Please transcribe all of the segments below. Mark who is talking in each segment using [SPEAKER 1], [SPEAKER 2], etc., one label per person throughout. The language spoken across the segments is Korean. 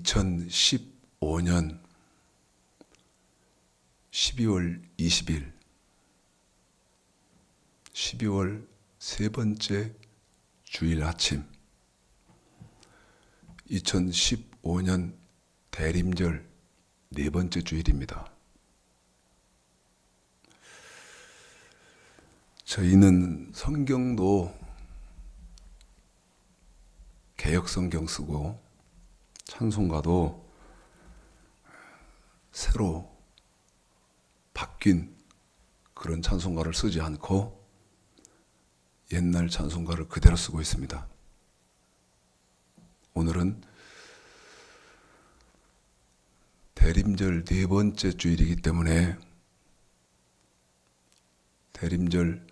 [SPEAKER 1] 2015년 12월 20일 12월 세 번째 주일 아침 2015년 대림절 네 번째 주일입니다. 저희는 성경도 개역 성경 쓰고 찬송가도 새로 바뀐 그런 찬송가를 쓰지 않고 옛날 찬송가를 그대로 쓰고 있습니다. 오늘은 대림절 네 번째 주일이기 때문에 대림절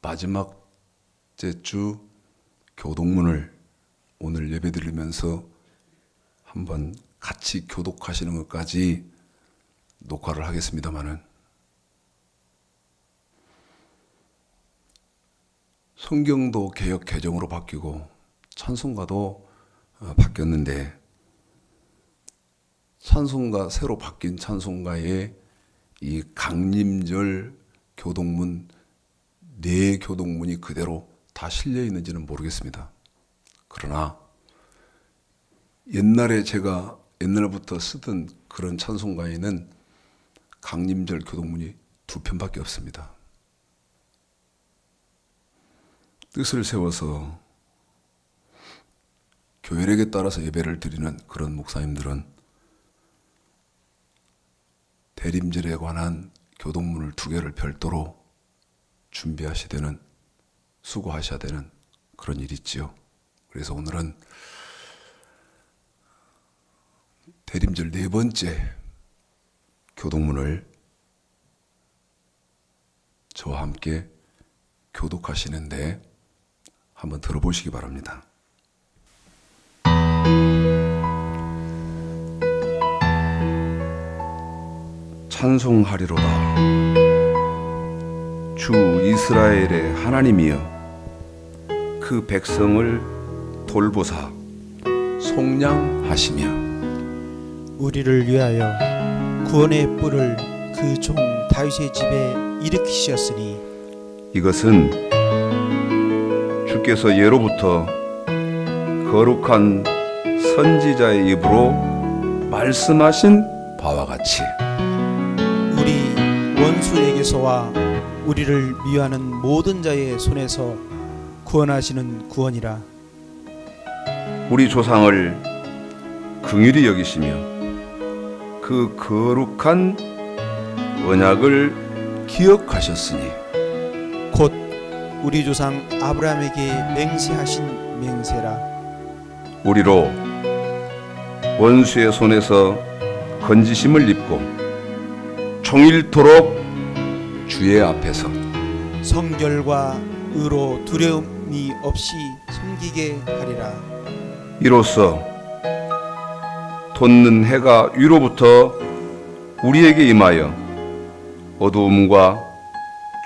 [SPEAKER 1] 마지막째 주 교독문을 오늘 예배드리면서 한번 같이 교독하시는 것까지 녹화를 하겠습니다마는 성경도 개역 개정으로 바뀌고 찬송가도 바뀌었는데 찬송가 새로 바뀐 찬송가에 이 강림절 교독문 네 교독문이 그대로 다 실려 있는지는 모르겠습니다. 그러나 옛날에 제가 옛날부터 쓰던 그런 찬송가에는 강림절 교독문이 두 편밖에 없습니다. 뜻을 세워서 교회력에 따라서 예배를 드리는 그런 목사님들은 대림절에 관한 교독문을 두 개를 별도로 준비하셔야 되는, 수고하셔야 되는 그런 일이 있지요. 그래서 오늘은 대림절 네 번째 교독문을 저와 함께 교독하시는데 한번 들어보시기 바랍니다. 찬송하리로다. 주 이스라엘의 하나님이여 그 백성을 돌보사 속량하시며
[SPEAKER 2] 우리를 위하여 구원의 뿔을 그 종 다윗의 집에 일으키셨으니
[SPEAKER 3] 이것은 주께서 예로부터 거룩한 선지자의 입으로 말씀하신 바와 같이
[SPEAKER 2] 우리 원수에게서와 우리를 미워하는 모든 자의 손에서 구원하시는 구원이라.
[SPEAKER 3] 우리 조상을 긍휼히 여기시며 그 거룩한 언약을 기억하셨으니
[SPEAKER 2] 곧 우리 조상 아브라함에게 맹세하신 맹세라.
[SPEAKER 3] 우리로 원수의 손에서 건지심을 입고 종일토록 주의 앞에서
[SPEAKER 2] 성결과 의로 두려움이 없이 섬기게 하리라.
[SPEAKER 3] 이로써 돋는 해가 위로부터 우리에게 임하여 어두움과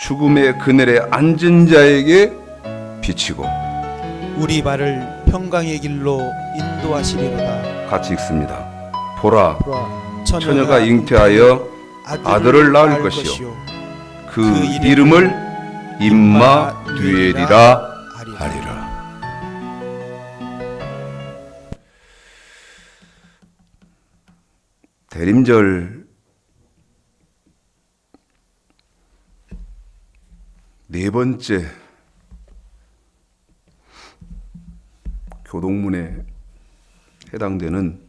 [SPEAKER 3] 죽음의 그늘에 앉은 자에게 비치고
[SPEAKER 2] 우리 발을 평강의 길로 인도하시리로다.
[SPEAKER 3] 같이 읽습니다. 보라,
[SPEAKER 2] 보라,
[SPEAKER 3] 처녀가 잉태하여 아들을 낳을 것이요 그 이름을 임마누엘이라 하리라. 대림절 네 번째 교독문에 해당되는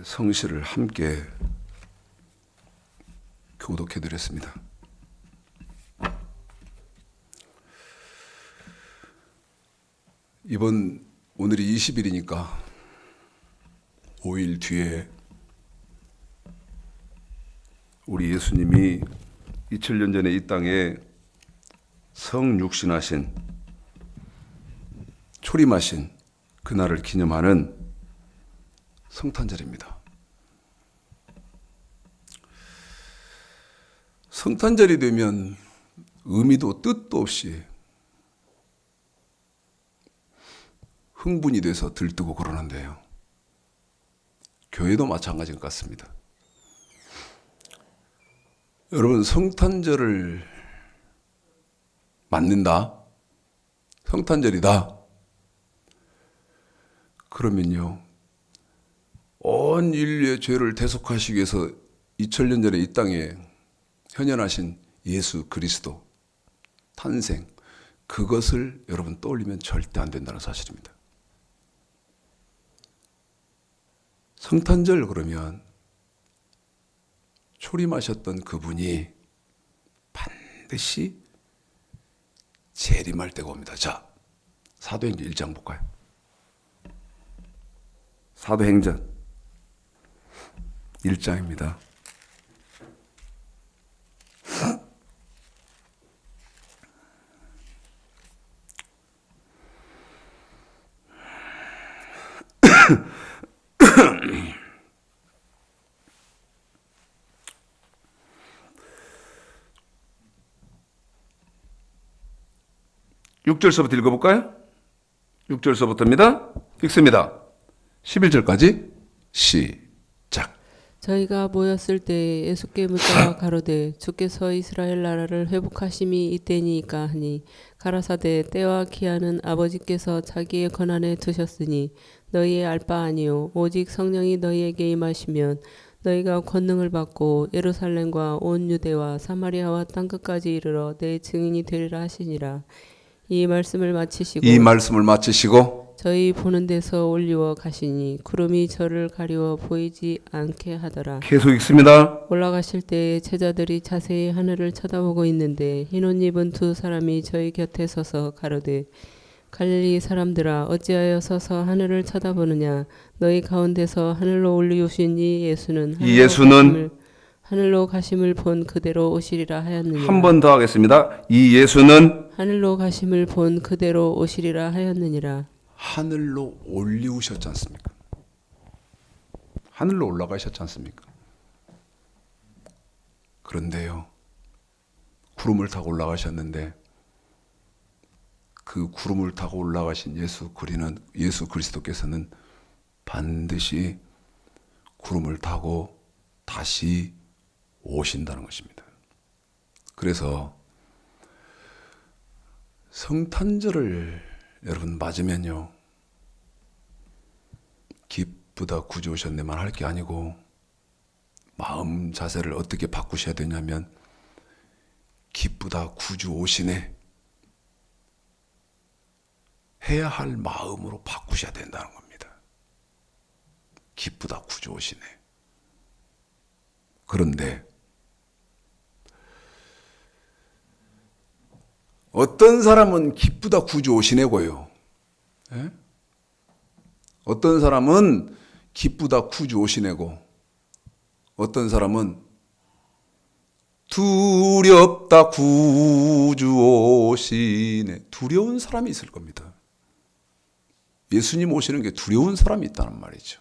[SPEAKER 3] 성시를 함께 교독해 드렸습니다. 오늘이 20일이니까 5일 뒤에 우리 예수님이 2000년 전에 이 땅에 성육신하신, 초림하신 그날을 기념하는 성탄절입니다. 성탄절이 되면 의미도 뜻도 없이 흥분이 돼서 들뜨고 그러는데요.
[SPEAKER 1] 교회도 마찬가지인 것 같습니다. 여러분, 성탄절을 맞는다? 성탄절이다? 그러면요, 온 인류의 죄를 대속하시기 위해서 2000년 전에 이 땅에 현현하신 예수 그리스도 탄생, 그것을 여러분 떠올리면 절대 안 된다는 사실입니다. 성탄절 그러면 초림하셨던 그분이 반드시 재림할 때가 옵니다. 자, 사도행전 1장 볼까요?
[SPEAKER 3] 사도행전
[SPEAKER 1] 1장입니다.
[SPEAKER 3] 육절서부터 읽어볼까요? 6절서부터입니다. 읽습니다.
[SPEAKER 1] 11절까지 시작.
[SPEAKER 4] 저희가 모였을 때 예수께 묻다가 가로되 주께서 이스라엘 나라를 회복하심이 이때니까 하니 가라사대 때와 기한은 아버지께서 자기의 권한에 두셨으니 너희의 알 바 아니요 오직 성령이 너희에게 임하시면 너희가 권능을 받고 예루살렘과 온 유대와 사마리아와 땅끝까지 이르러 내 증인이 되리라 하시니라. 이 말씀을 마치시고 저희 보는 데서 올리워 가시니 구름이 저를 가리워 보이지 않게 하더라.
[SPEAKER 3] 계속 읽습니다.
[SPEAKER 4] 올라가실 때에 제자들이 자세히 하늘을 쳐다보고 있는데 흰 옷 입은 두 사람이 저희 곁에 서서 가로되 갈릴리 사람들아 어찌하여 서서 하늘을 쳐다보느냐. 너희 가운데서 하늘로 올리우신 이 예수는 하늘로 가심을 본 그대로 오시리라 하였느니라.
[SPEAKER 3] 한 번 더 하겠습니다. 이 예수는
[SPEAKER 4] 하늘로 가심을 본 그대로 오시리라 하였느니라.
[SPEAKER 1] 하늘로 올리우셨지 않습니까? 하늘로 올라가셨지 않습니까? 그런데요, 구름을 타고 올라가셨는데 그 구름을 타고 올라가신 예수 그리스도께서는 반드시 구름을 타고 다시 오신다는 것입니다. 그래서 성탄절을 여러분 맞으면요, 기쁘다 구주 오셨네만 할 게 아니고 마음 자세를 어떻게 바꾸셔야 되냐면 기쁘다 구주 오시네 해야 할 마음으로 바꾸셔야 된다는 겁니다. 기쁘다 구주 오시네. 그런데 어떤 사람은 기쁘다 구주 오시네고요. 예? 어떤 사람은 기쁘다 구주 오시네고, 어떤 사람은 두렵다 구주 오시네. 두려운 사람이 있을 겁니다. 예수님 오시는 게 두려운 사람이 있다는 말이죠.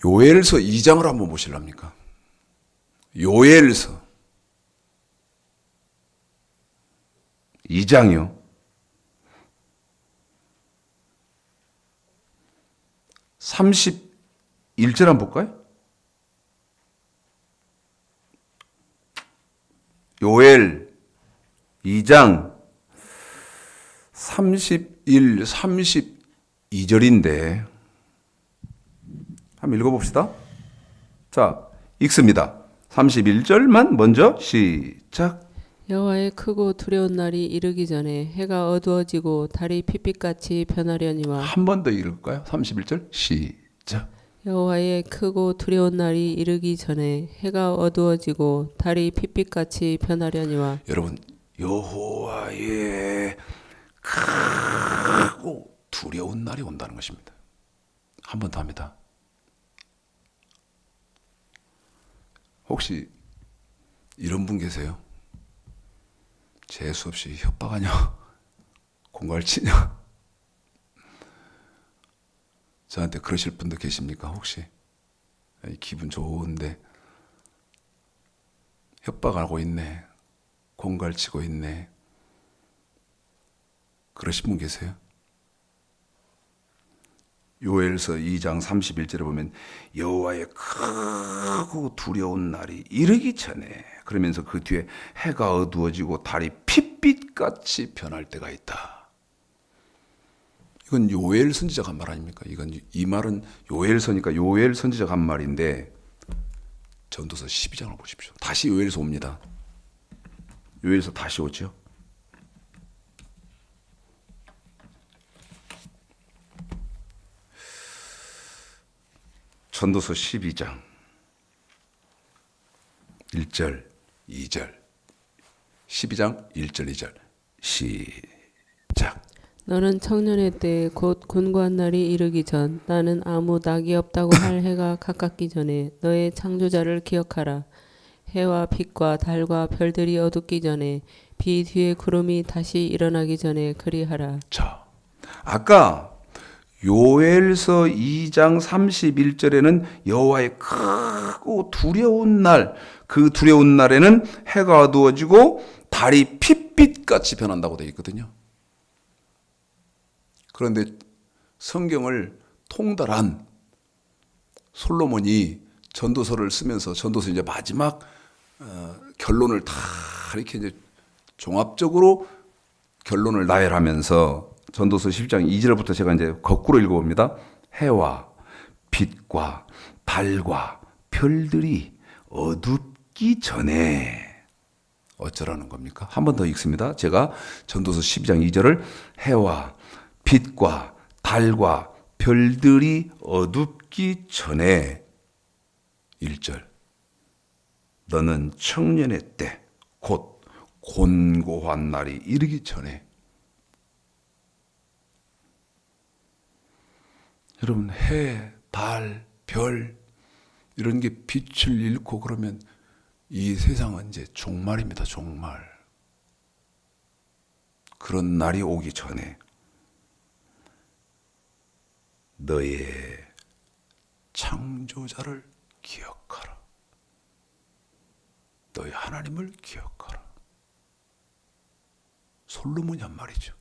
[SPEAKER 1] 요엘서 2장을 한번 보실랍니까? 요엘서
[SPEAKER 3] 2장이요. 31절 한번 볼까요? 요엘 2장 31, 32절인데 한번 읽어봅시다. 자, 읽습니다. 31절만 먼저 시작.
[SPEAKER 4] 여호와의 크고 두려운 날이 이르기 전에 해가 어두워지고 달이 핏빛같이 변하려니와.
[SPEAKER 1] 한 번 더 읽을까요? 31절 시작.
[SPEAKER 4] 여호와의 크고 두려운 날이 이르기 전에 해가 어두워지고 달이 핏빛같이 변하려니와.
[SPEAKER 1] 여러분, 여호와의 크고 두려운 날이 온다는 것입니다. 한 번 더 합니다. 혹시 이런 분 계세요? 재수 없이 협박하냐? 공갈치냐? 저한테 그러실 분도 계십니까? 혹시? 기분 좋은데 협박하고 있네, 공갈치고 있네, 그러신 분 계세요?
[SPEAKER 3] 요엘서 2장 31절에 보면 여호와의 크고 두려운 날이 이르기 전에, 그러면서 그 뒤에 해가 어두워지고 달이 핏빛같이 변할 때가 있다.
[SPEAKER 1] 이건 요엘 선지자가 한 말 아닙니까? 이 말은 요엘서니까 요엘 선지자가 한 말인데, 전도서 12장을 보십시오. 다시 요엘서 옵니다.
[SPEAKER 3] 요엘서 다시 오죠. 전도서 12장
[SPEAKER 1] 1절, 2절. 12장 1절, 2절.
[SPEAKER 3] 시작.
[SPEAKER 4] 너는 청년의 때 곧 곤고한 날이 이르기 전 나는 아무 낙이 없다고 할 해가 가깝기 전에 너의 창조자를 기억하라. 해와 빛과 달과 별들이 어둡기 전에 비 뒤에 구름이 다시 일어나기 전에 그리하라.
[SPEAKER 3] 자, 아까 요엘서 2장 31절에는 여호와의 크고 두려운 날, 그 두려운 날에는 해가 어두워지고 달이
[SPEAKER 1] 핏빛같이 변한다고 되어 있거든요. 그런데 성경을 통달한 솔로몬이 전도서를 쓰면서, 전도서 이제 마지막 결론을 다 이렇게 이제 종합적으로
[SPEAKER 3] 결론을 나열하면서 전도서 10장 2절부터 제가 이제 거꾸로 읽어봅니다. 해와 빛과 달과 별들이 어둡기 전에
[SPEAKER 1] 어쩌라는 겁니까?
[SPEAKER 3] 한 번 더 읽습니다. 제가 전도서 12장 2절을 해와 빛과 달과 별들이 어둡기 전에
[SPEAKER 1] 1절.
[SPEAKER 3] 너는 청년의 때 곧 곤고한 날이 이르기 전에.
[SPEAKER 1] 여러분, 해, 달, 별 이런 게 빛을 잃고 그러면 이 세상은 이제 종말입니다. 종말.
[SPEAKER 3] 그런 날이 오기 전에 너의
[SPEAKER 1] 창조자를 기억하라. 너의 하나님을 기억하라. 솔로몬이 한 말이죠.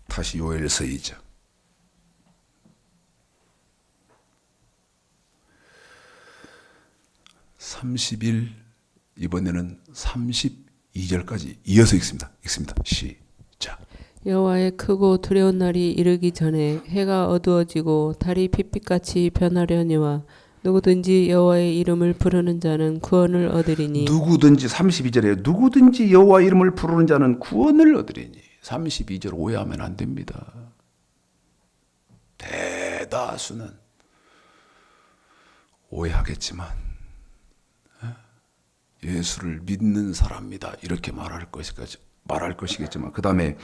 [SPEAKER 1] 다시 요엘서 2장. 30일, 이번에는 32절까지 이어서 읽습니다. 시작.
[SPEAKER 4] 여호와의 크고 두려운 날이 이르기 전에 해가 어두워지고 달이 핏빛같이 변하려니와 누구든지 여호와의 이름을 부르는 자는 구원을 얻으리니.
[SPEAKER 3] 누구든지 32절에 누구든지 여호와 이름을 부르는 자는 구원을 얻으리니.
[SPEAKER 1] 32절 오해하면 안 됩니다. 대다수는 오해하겠지만 예수를 믿는 사람이다 이렇게 말할 것이겠지만, 그 다음에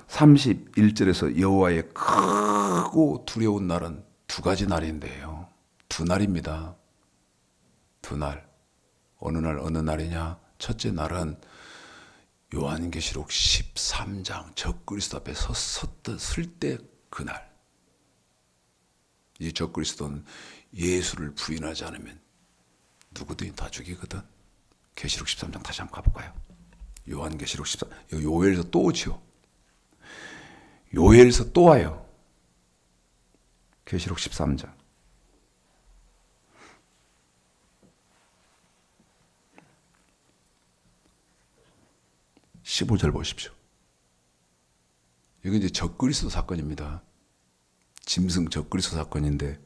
[SPEAKER 1] 31절에서 여호와의 크고 두려운 날은 두 가지 날인데요. 두 날입니다. 두 날. 어느 날 어느 날이냐? 첫째 날은 요한계시록 13장 적그리스도 앞에 설 때 그날. 이 적그리스도는 예수를 부인하지 않으면 누구든지 다 죽이거든. 계시록 13장 다시 한번 가볼까요? 요한계시록 14, 요엘서 또 오지요.
[SPEAKER 3] 요엘서 또 와요. 계시록 13장. (15절) 보십시오.
[SPEAKER 1] 이건 이제 적그리스도 사건입니다. 짐승 적그리스도 사건인데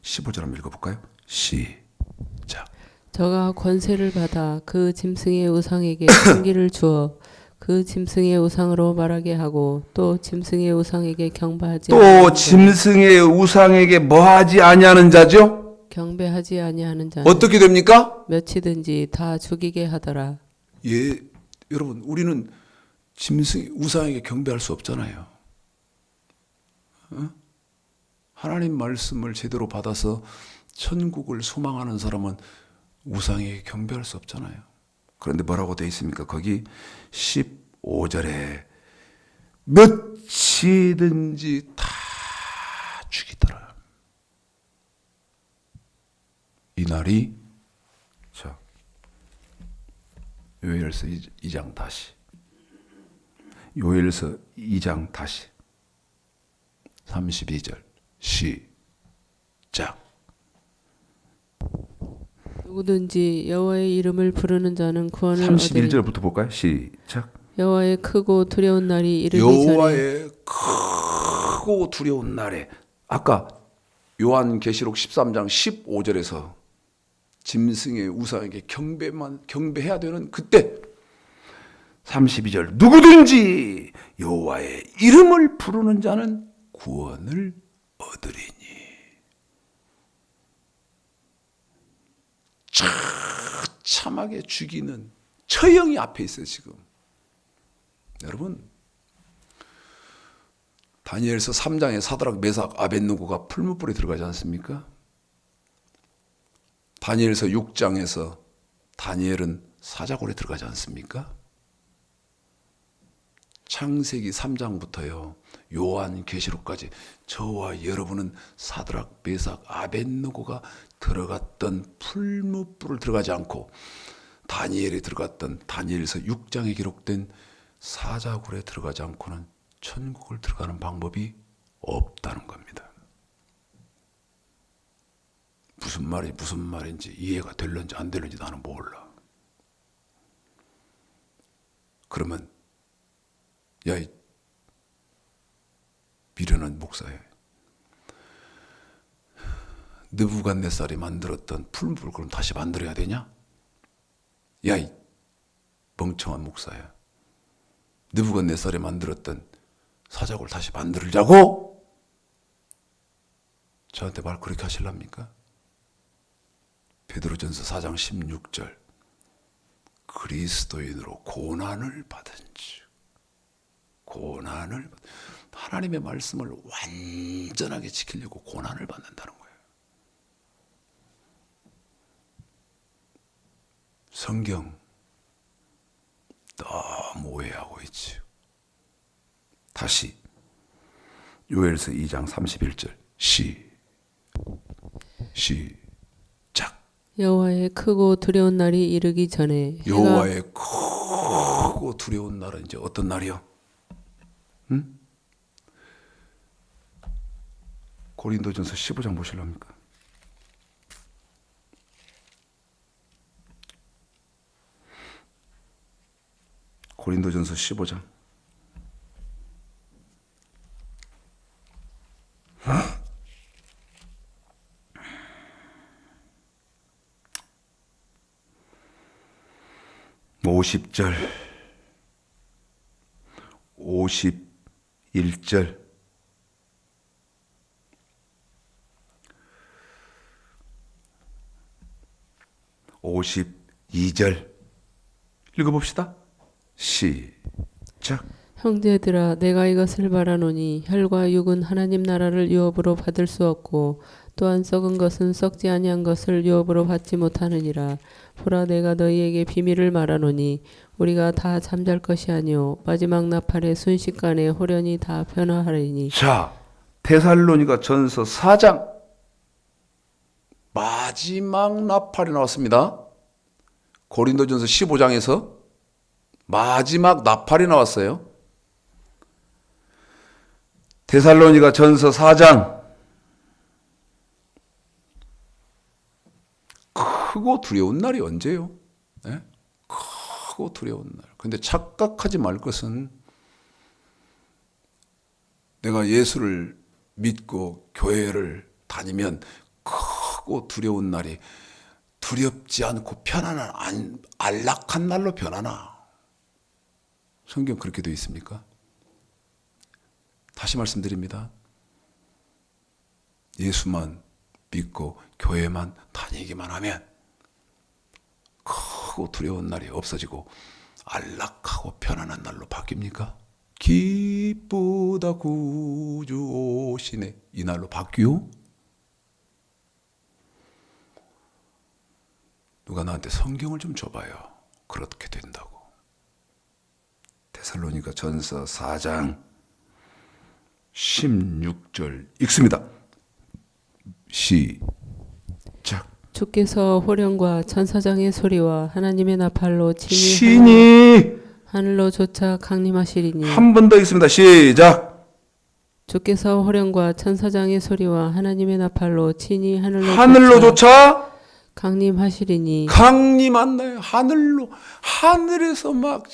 [SPEAKER 1] 15절 한번 읽어볼까요? 시작.
[SPEAKER 4] 저가 권세를 받아 그 짐승의 우상에게 승기를 주어 그 짐승의 우상으로 말하게 하고 또 짐승의 우상에게 경배하지
[SPEAKER 3] 또 짐승의 우상에게 뭐하지 아니하는 자죠?
[SPEAKER 4] 경배하지 아니하는 자는
[SPEAKER 1] 어떻게 됩니까?
[SPEAKER 4] 몇이든지 다 죽이게 하더라.
[SPEAKER 1] 예, 여러분, 우리는 짐승 우상에게 경배할 수 없잖아요. 하나님 말씀을 제대로 받아서 천국을 소망하는 사람은 우상에게 경배할 수 없잖아요.
[SPEAKER 3] 그런데 뭐라고 되어 있습니까? 거기 15절에 몇이든지 다 죽이더라.
[SPEAKER 1] 이 날이,
[SPEAKER 3] 자, 요엘서 2장 다시. 요엘서 2장 다시
[SPEAKER 1] 32절 시작.
[SPEAKER 4] 누구든지 여호와의 이름을 부르는 자는 구원을 얻으리니
[SPEAKER 3] 31절부터 볼까요? 시작.
[SPEAKER 4] 여호와의 크고 두려운 날이 이르기 전에
[SPEAKER 1] 여호와의 크고 두려운 날에, 아까 요한계시록 13장 15절에서 짐승의 우상에게 경배해야 되는 그때
[SPEAKER 3] 32절 누구든지 여호와의 이름을 부르는 자는
[SPEAKER 1] 구원을 얻으리니. 처참하게 죽이는 처형이 앞에 있어요 지금. 여러분, 다니엘서 3장에 사드락 메삭 아벳느고가 풀무불에 들어가지 않습니까? 다니엘서 6장에서 다니엘은 사자굴에 들어가지 않습니까? 창세기 3장부터요 요한계시록까지 저와 여러분은 사드락 메삭 아벳느고가 들어갔던 풀무불을 들어가지 않고 다니엘이 들어갔던 다니엘서 6장에 기록된 사자굴에 들어가지 않고는 천국을 들어가는 방법이 없다는 겁니다. 무슨 말인지 이해가 될런지 안 될런지 나는 몰라. 그러면 야, 이 미련한 목사야, 느부갓네살이 만들었던 풀무불을 그럼 다시 만들어야 되냐? 야, 이 멍청한 목사야, 느부갓네살이 만들었던 사자굴 다시 만들자고? 저한테 말 그렇게 하실랍니까? 베드로전서 4장 16절 그리스도인으로 고난을 하나님의 말씀을 완전하게 지키려고 고난을 받는다는 거예요. 성경 너무 오해하고 있지.
[SPEAKER 3] 다시 요엘서 2장 31절 시작.
[SPEAKER 4] 여호와의 크고 두려운 날이 이르기 전에
[SPEAKER 1] 여호와의 크고 두려운 날은 이제 어떤 날이요? 응?
[SPEAKER 3] 고린도전서 15장 보실랍니까? 고린도전서 15장 50절 51절 52절 읽어봅시다. 시작.
[SPEAKER 4] 형제들아 내가 이것을 바라노니 혈과 육은 하나님 나라를 유업으로 받을 수 없고 또한 썩은 것은 썩지 아니한 것을 유업으로 받지 못하느니라. 보라 내가 너희에게 비밀을 말하노니 우리가 다 잠잘 것이 아니요 마지막 나팔의 순식간에 호련히 다 변화하리니.
[SPEAKER 3] 자, 데살로니가 전서 4장
[SPEAKER 1] 마지막 나팔이 나왔습니다. 고린도전서 15장에서 마지막 나팔이 나왔어요.
[SPEAKER 3] 데살로니가 전서 4장
[SPEAKER 1] 크고 두려운 날이 언제요? 네? 크고 두려운 날. 근데 착각하지 말 것은 내가 예수를 믿고 교회를 다니면 크고 두려운 날이 두렵지 않고 편안한 안락한 날로 변하나? 성경 그렇게 되어 있습니까? 다시 말씀드립니다. 예수만 믿고 교회만 다니기만 하면 크고 두려운 날이 없어지고 안락하고 편안한 날로 바뀝니까? 기쁘다 구주 오시네 이 날로 바뀌요? 누가 나한테 성경을 좀 줘봐요. 그렇게 된다고.
[SPEAKER 3] 데살로니가 전서 4장 16절 읽습니다. 시작.
[SPEAKER 4] 주께서 호령과 천사장의 소리와 하나님의 나팔로 친히
[SPEAKER 3] 신이
[SPEAKER 4] 하늘로조차 강림하시리니
[SPEAKER 3] 한 번 더 있습니다. 시작.
[SPEAKER 4] 주께서 호령과 천사장의 소리와 하나님의 나팔로 친히
[SPEAKER 3] 하늘로조차
[SPEAKER 4] 강림하시리니
[SPEAKER 1] 강림한나요. 하늘로, 하늘에서 막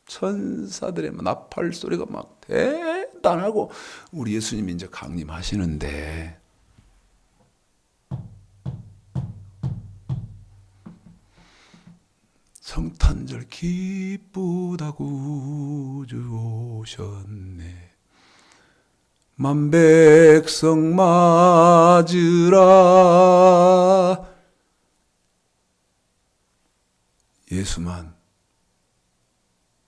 [SPEAKER 1] 천사들의 나팔 소리가 막 대단하고 우리 예수님이 이제 강림하시는데, 성탄절 기쁘다 구주 오셨네. 만백성 맞으라. 예수만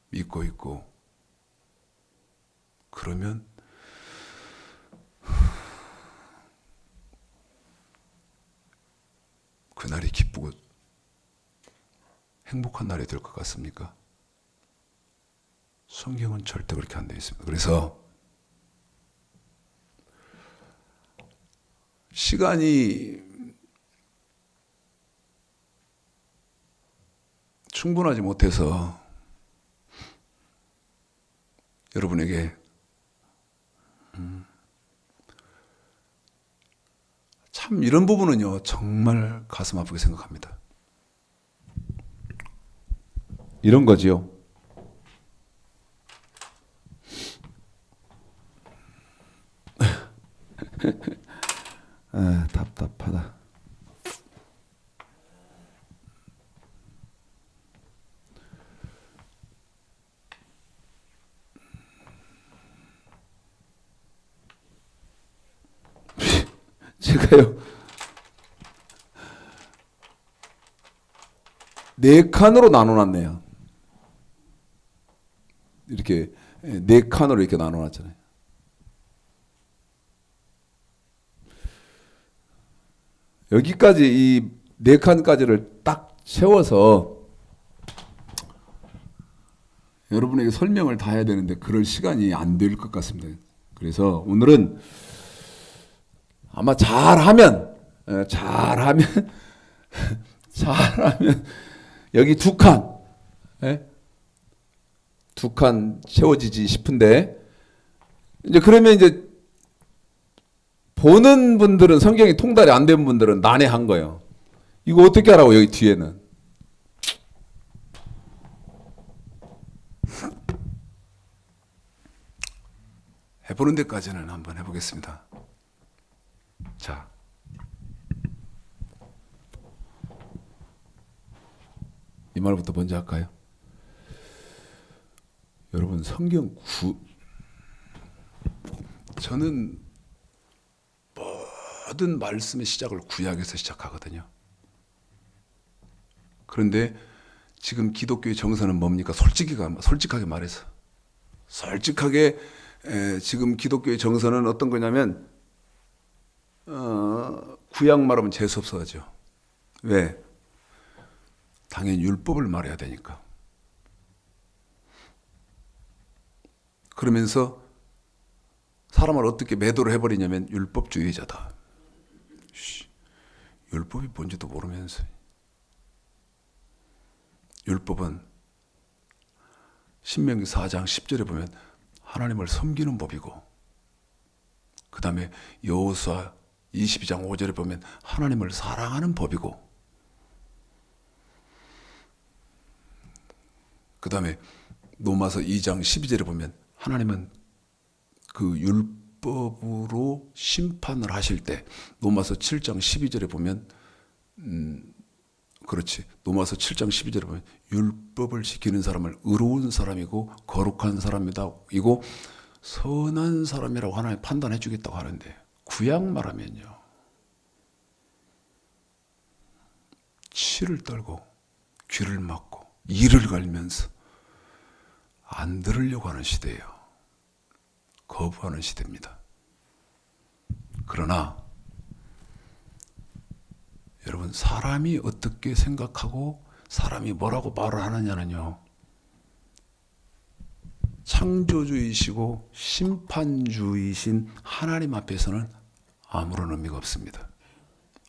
[SPEAKER 1] 믿고 있고 그러면 그날이 기쁘고 행복한 날이 될 것 같습니까? 성경은 절대 그렇게 안 되어 있습니다. 그래서 시간이 충분하지 못해서 여러분에게 참 이런 부분은요 정말 가슴 아프게 생각합니다. 이런 거지요. 답답하다. 제가요 4칸으로 나눠놨네요. 이렇게 4칸으로 이렇게 나눠놨잖아요. 여기까지 이 4칸까지를 딱 채워서 여러분에게 설명을 다 해야 되는데 그럴 시간이 안 될 것 같습니다. 그래서 오늘은 아마 잘하면 여기 2칸, 2칸 채워지지 싶은데 이제 그러면 이제 보는 분들은 성경이 통달이 안 된 분들은 난해한 거예요. 이거 어떻게 하라고 여기 뒤에는. 해보는 데까지는 한번 해보겠습니다. 자, 이 말부터 먼저 할까요? 여러분 성경 저는 모든 말씀의 시작을 구약에서 시작하거든요. 그런데 지금 기독교의 정서는 뭡니까? 솔직하게 말해서 지금 기독교의 정서는 어떤 거냐면 구약 말하면 재수 없어하죠. 왜? 당연히 율법을 말해야 되니까. 그러면서 사람을 어떻게 매도를 해버리냐면 율법주의자다. 율법이 뭔지도 모르면서. 율법은 신명기 4장 10절에 보면 하나님을 섬기는 법이고, 그 다음에 여호수아 22장 5절에 보면 하나님을 사랑하는 법이고, 그 다음에 로마서 2장 12절에 보면 하나님은 그 율법으로 심판을 하실 때, 로마서 7장 12절에 보면 로마서 7장 12절에 보면 율법을 지키는 사람을 의로운 사람이고 거룩한 사람이다 이고 선한 사람이라고 하나님 판단해 주겠다고 하는데, 구약 말하면요 치를 떨고 귀를 막고 이를 갈면서 안 들으려고 하는 시대예요. 거부하는 시대입니다. 그러나 여러분, 사람이 어떻게 생각하고 사람이 뭐라고 말을 하느냐는요, 창조주이시고 심판주이신 하나님 앞에서는 아무런 의미가 없습니다.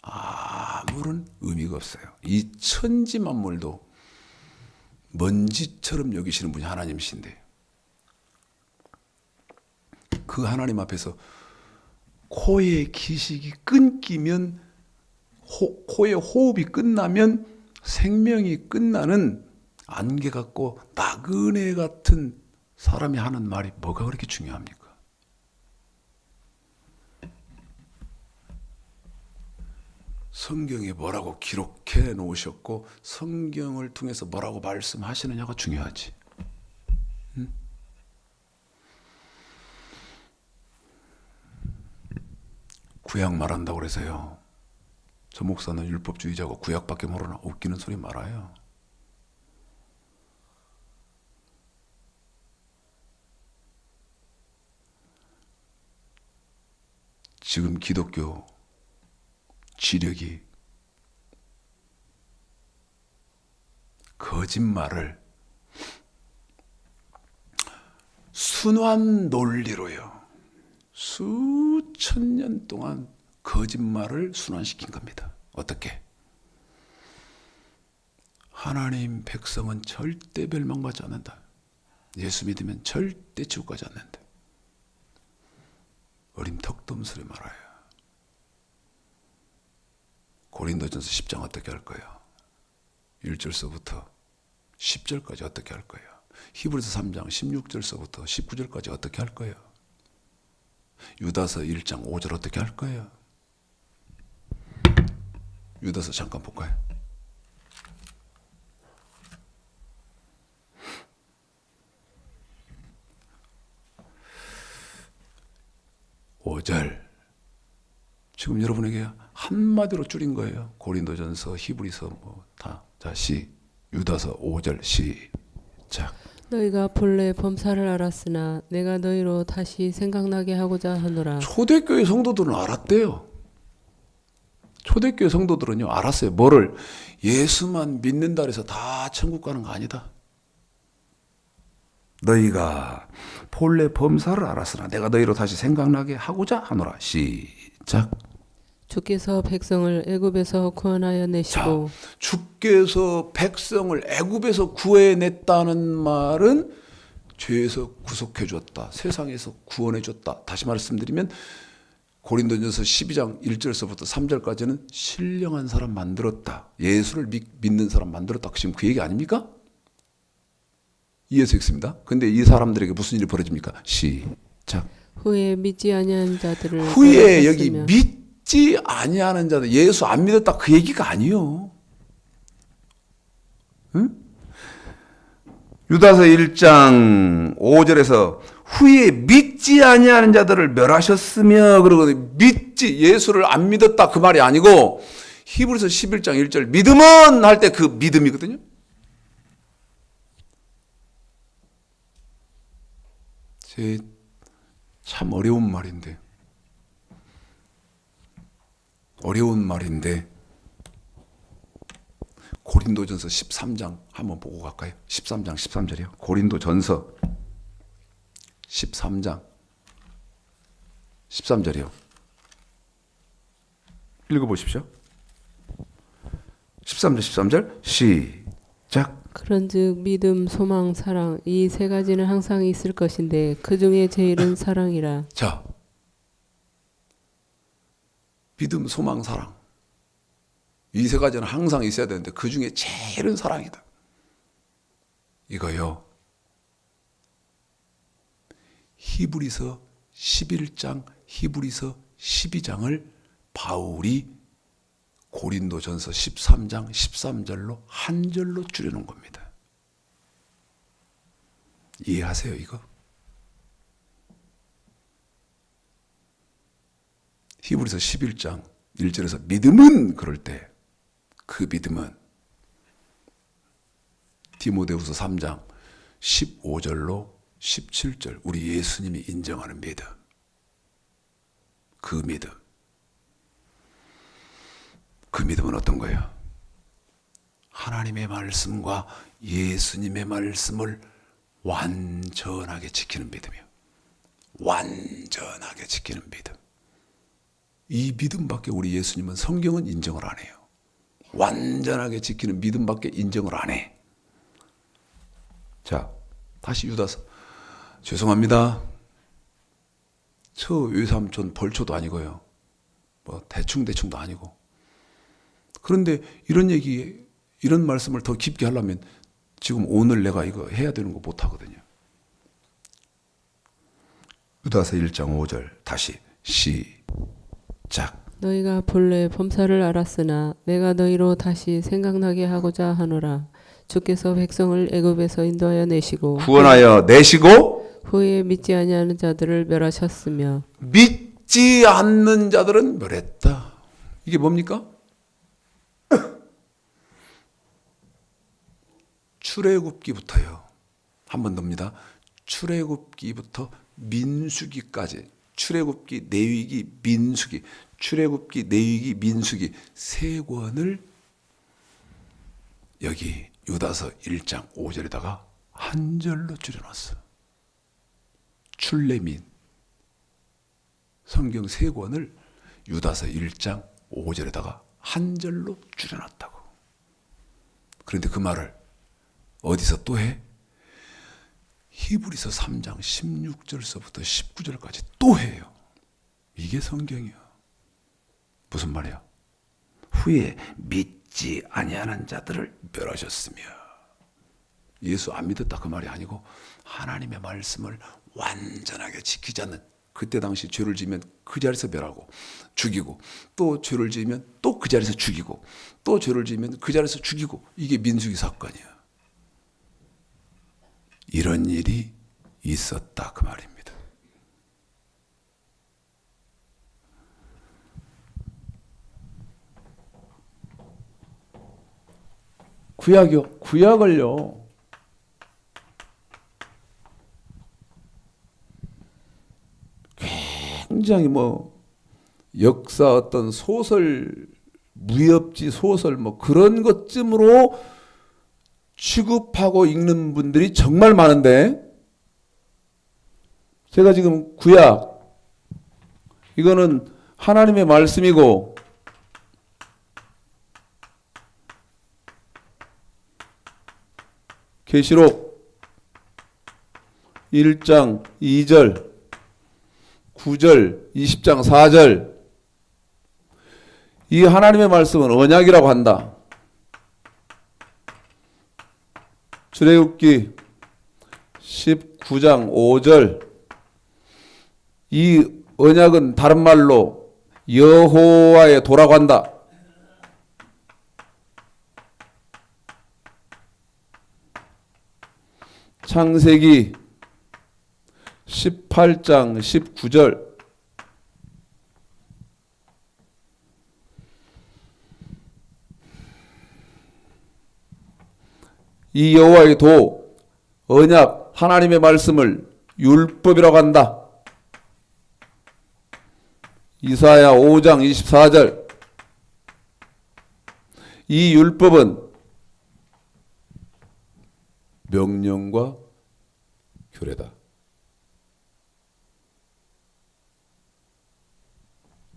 [SPEAKER 1] 아무런 의미가 없어요. 이 천지 만물도 먼지처럼 여기시는 분이 하나님이신데 그 하나님 앞에서 코의 기식이 끊기면 코의 호흡이 끝나면 생명이 끝나는 안개 같고 나그네 같은 사람이 하는 말이 뭐가 그렇게 중요합니까? 성경에 뭐라고 기록해 놓으셨고 성경을 통해서 뭐라고 말씀하시느냐가 중요하지. 응? 구약 말한다고 그래서요. 저 목사는 율법주의자고 구약밖에 모르나 웃기는 소리 말아요. 지금 기독교 지력이 거짓말을 순환 논리로요. 수천 년 동안 거짓말을 순환시킨 겁니다. 어떻게? 하나님 백성은 절대 멸망받지 않는다. 예수 믿으면 절대 지옥 가지 않는다. 어림턱도 없는 소리 말아요. 고린도전서 10장 어떻게 할 거예요? 1절서부터 10절까지 어떻게 할 거예요? 히브리서 3장 16절서부터 19절까지 어떻게 할 거예요? 유다서 1장 5절 어떻게 할 거예요? 유다서 잠깐 볼까요? (5절) 지금 여러분에게 한마디로 줄인 거예요. 고린도전서, 히브리서 뭐 다. 자, 유다서 5절 시작.
[SPEAKER 4] 너희가 본래 범사를 알았으나 내가 너희로 다시 생각나게 하고자 하노라.
[SPEAKER 1] 초대교회 성도들은 알았대요. 초대교회 성도들은요 알았어요. 뭐를? 예수만 믿는다 그래서 다 천국 가는 거 아니다.
[SPEAKER 3] 너희가 본래 범사를 알았으나 내가 너희로 다시 생각나게 하고자 하노라. 시작.
[SPEAKER 4] 주께서 백성을 애굽에서 구원하여 내시고
[SPEAKER 1] 주께서 백성을 애굽에서 구해냈다는 말은 죄에서 구속해 줬다. 세상에서 구원해 줬다. 다시 말씀드리면 고린도전서 12장 1절서부터 3절까지는 신령한 사람 만들었다. 예수를 믿는 사람 만들었다. 지금 그 얘기 아닙니까? 이해해서 읽습니다. 근데 이 사람들에게 무슨 일이 벌어집니까? 시작.
[SPEAKER 4] 후에 믿지 아니한 자들을
[SPEAKER 1] 후에 여기
[SPEAKER 4] 벌하셨으며.
[SPEAKER 1] 믿지 아니하는 자들, 예수 안 믿었다 그 얘기가 아니요.
[SPEAKER 3] 응? 유다서 1장 5절에서 후에 믿지 아니하는 자들을 멸하셨으며,
[SPEAKER 1] 그러고 믿지 예수를 안 믿었다 그 말이 아니고 히브리서 11장 1절 믿음은 할 때 그 믿음이거든요. 참 어려운 말인데 고린도전서 13장 한번 보고 갈까요? 13장 13절이요. 고린도전서 13장 13절이요.
[SPEAKER 3] 읽어보십시오. 13절 13절 시작.
[SPEAKER 4] 그런즉 믿음, 소망, 사랑 이 세 가지는 항상 있을 것인데 그 중에 제일은 사랑이라.
[SPEAKER 1] 자, 믿음, 소망, 사랑 이 세 가지는 항상 있어야 되는데 그 중에 제일은 사랑이다. 이거요. 히브리서 11장, 히브리서 12장을 바울이 고린도전서 13장 13절로 한 절로 줄여놓은 겁니다. 이해하세요, 이거? 히브리서 11장 1절에서 믿음은 그럴 때 그 믿음은 디모데후서 3장 15절로 17절 우리 예수님이 인정하는 믿음. 그 믿음. 그 믿음은 어떤 거예요? 하나님의 말씀과 예수님의 말씀을 완전하게 지키는 믿음이요. 완전하게 지키는 믿음. 이 믿음밖에 우리 예수님은 성경은 인정을 안 해요. 완전하게 지키는 믿음밖에 인정을 안 해. 자, 다시 유다서. 죄송합니다. 저 외삼촌 벌초도 아니고요. 뭐 대충도 아니고. 그런데 이런 얘기, 이런 말씀을 더 깊게 하려면 지금 오늘 내가 이거 해야 되는 거 못 하거든요.
[SPEAKER 3] 유다서 1장 5절 다시 시작.
[SPEAKER 4] 너희가 본래 범사를 알았으나 내가 너희로 다시 생각나게 하고자 하노라. 주께서 백성을 애굽에서 인도하여 내시고
[SPEAKER 3] 구원하여 내시고
[SPEAKER 4] 후에 믿지 아니하는 자들을 멸하셨으며
[SPEAKER 1] 믿지 않는 자들은 멸했다. 이게 뭡니까? 출애굽기부터요. 한 번 더입니다. 출애굽기부터 민수기까지. 출애굽기, 레위기, 민수기. 출애굽기, 레위기, 민수기 세 권을 여기 유다서 1장 5절에다가 한 절로 줄여놨어. 출레민 성경 세 권을 유다서 1장 5절에다가 한 절로 줄여놨다고. 그런데 그 말을 어디서 또 해? 히브리서 3장 16절서부터 19절까지 또 해요. 이게 성경이야. 무슨 말이야?
[SPEAKER 3] 후에 믿지 아니하는 자들을
[SPEAKER 1] 멸하셨으며. 예수 안 믿었다 그 말이 아니고 하나님의 말씀을 완전하게 지키지 않는, 그때 당시 죄를 지으면 그 자리에서 멸하고 죽이고, 또 죄를 지으면 또 그 자리에서 죽이고, 또 죄를 지으면 그 자리에서 죽이고, 이게 민수기 사건이야. 이런 일이 있었다 그 말입니다. 구약을요. 굉장히 뭐 역사 어떤 소설, 무협지 소설 뭐 그런 것쯤으로 취급하고 읽는 분들이 정말 많은데, 제가 지금 구약, 이거는 하나님의 말씀이고 계시록 1장 2절 9절 20장 4절, 이 하나님의 말씀은 언약이라고 한다. 출애굽기 19장 5절, 이 언약은 다른 말로 여호와의 도라고 한다. 창세기 18장 19절, 이 여호와의 도, 언약, 하나님의 말씀을 율법이라고 한다. 이사야 5장 24절, 이 율법은 명령과 규례다.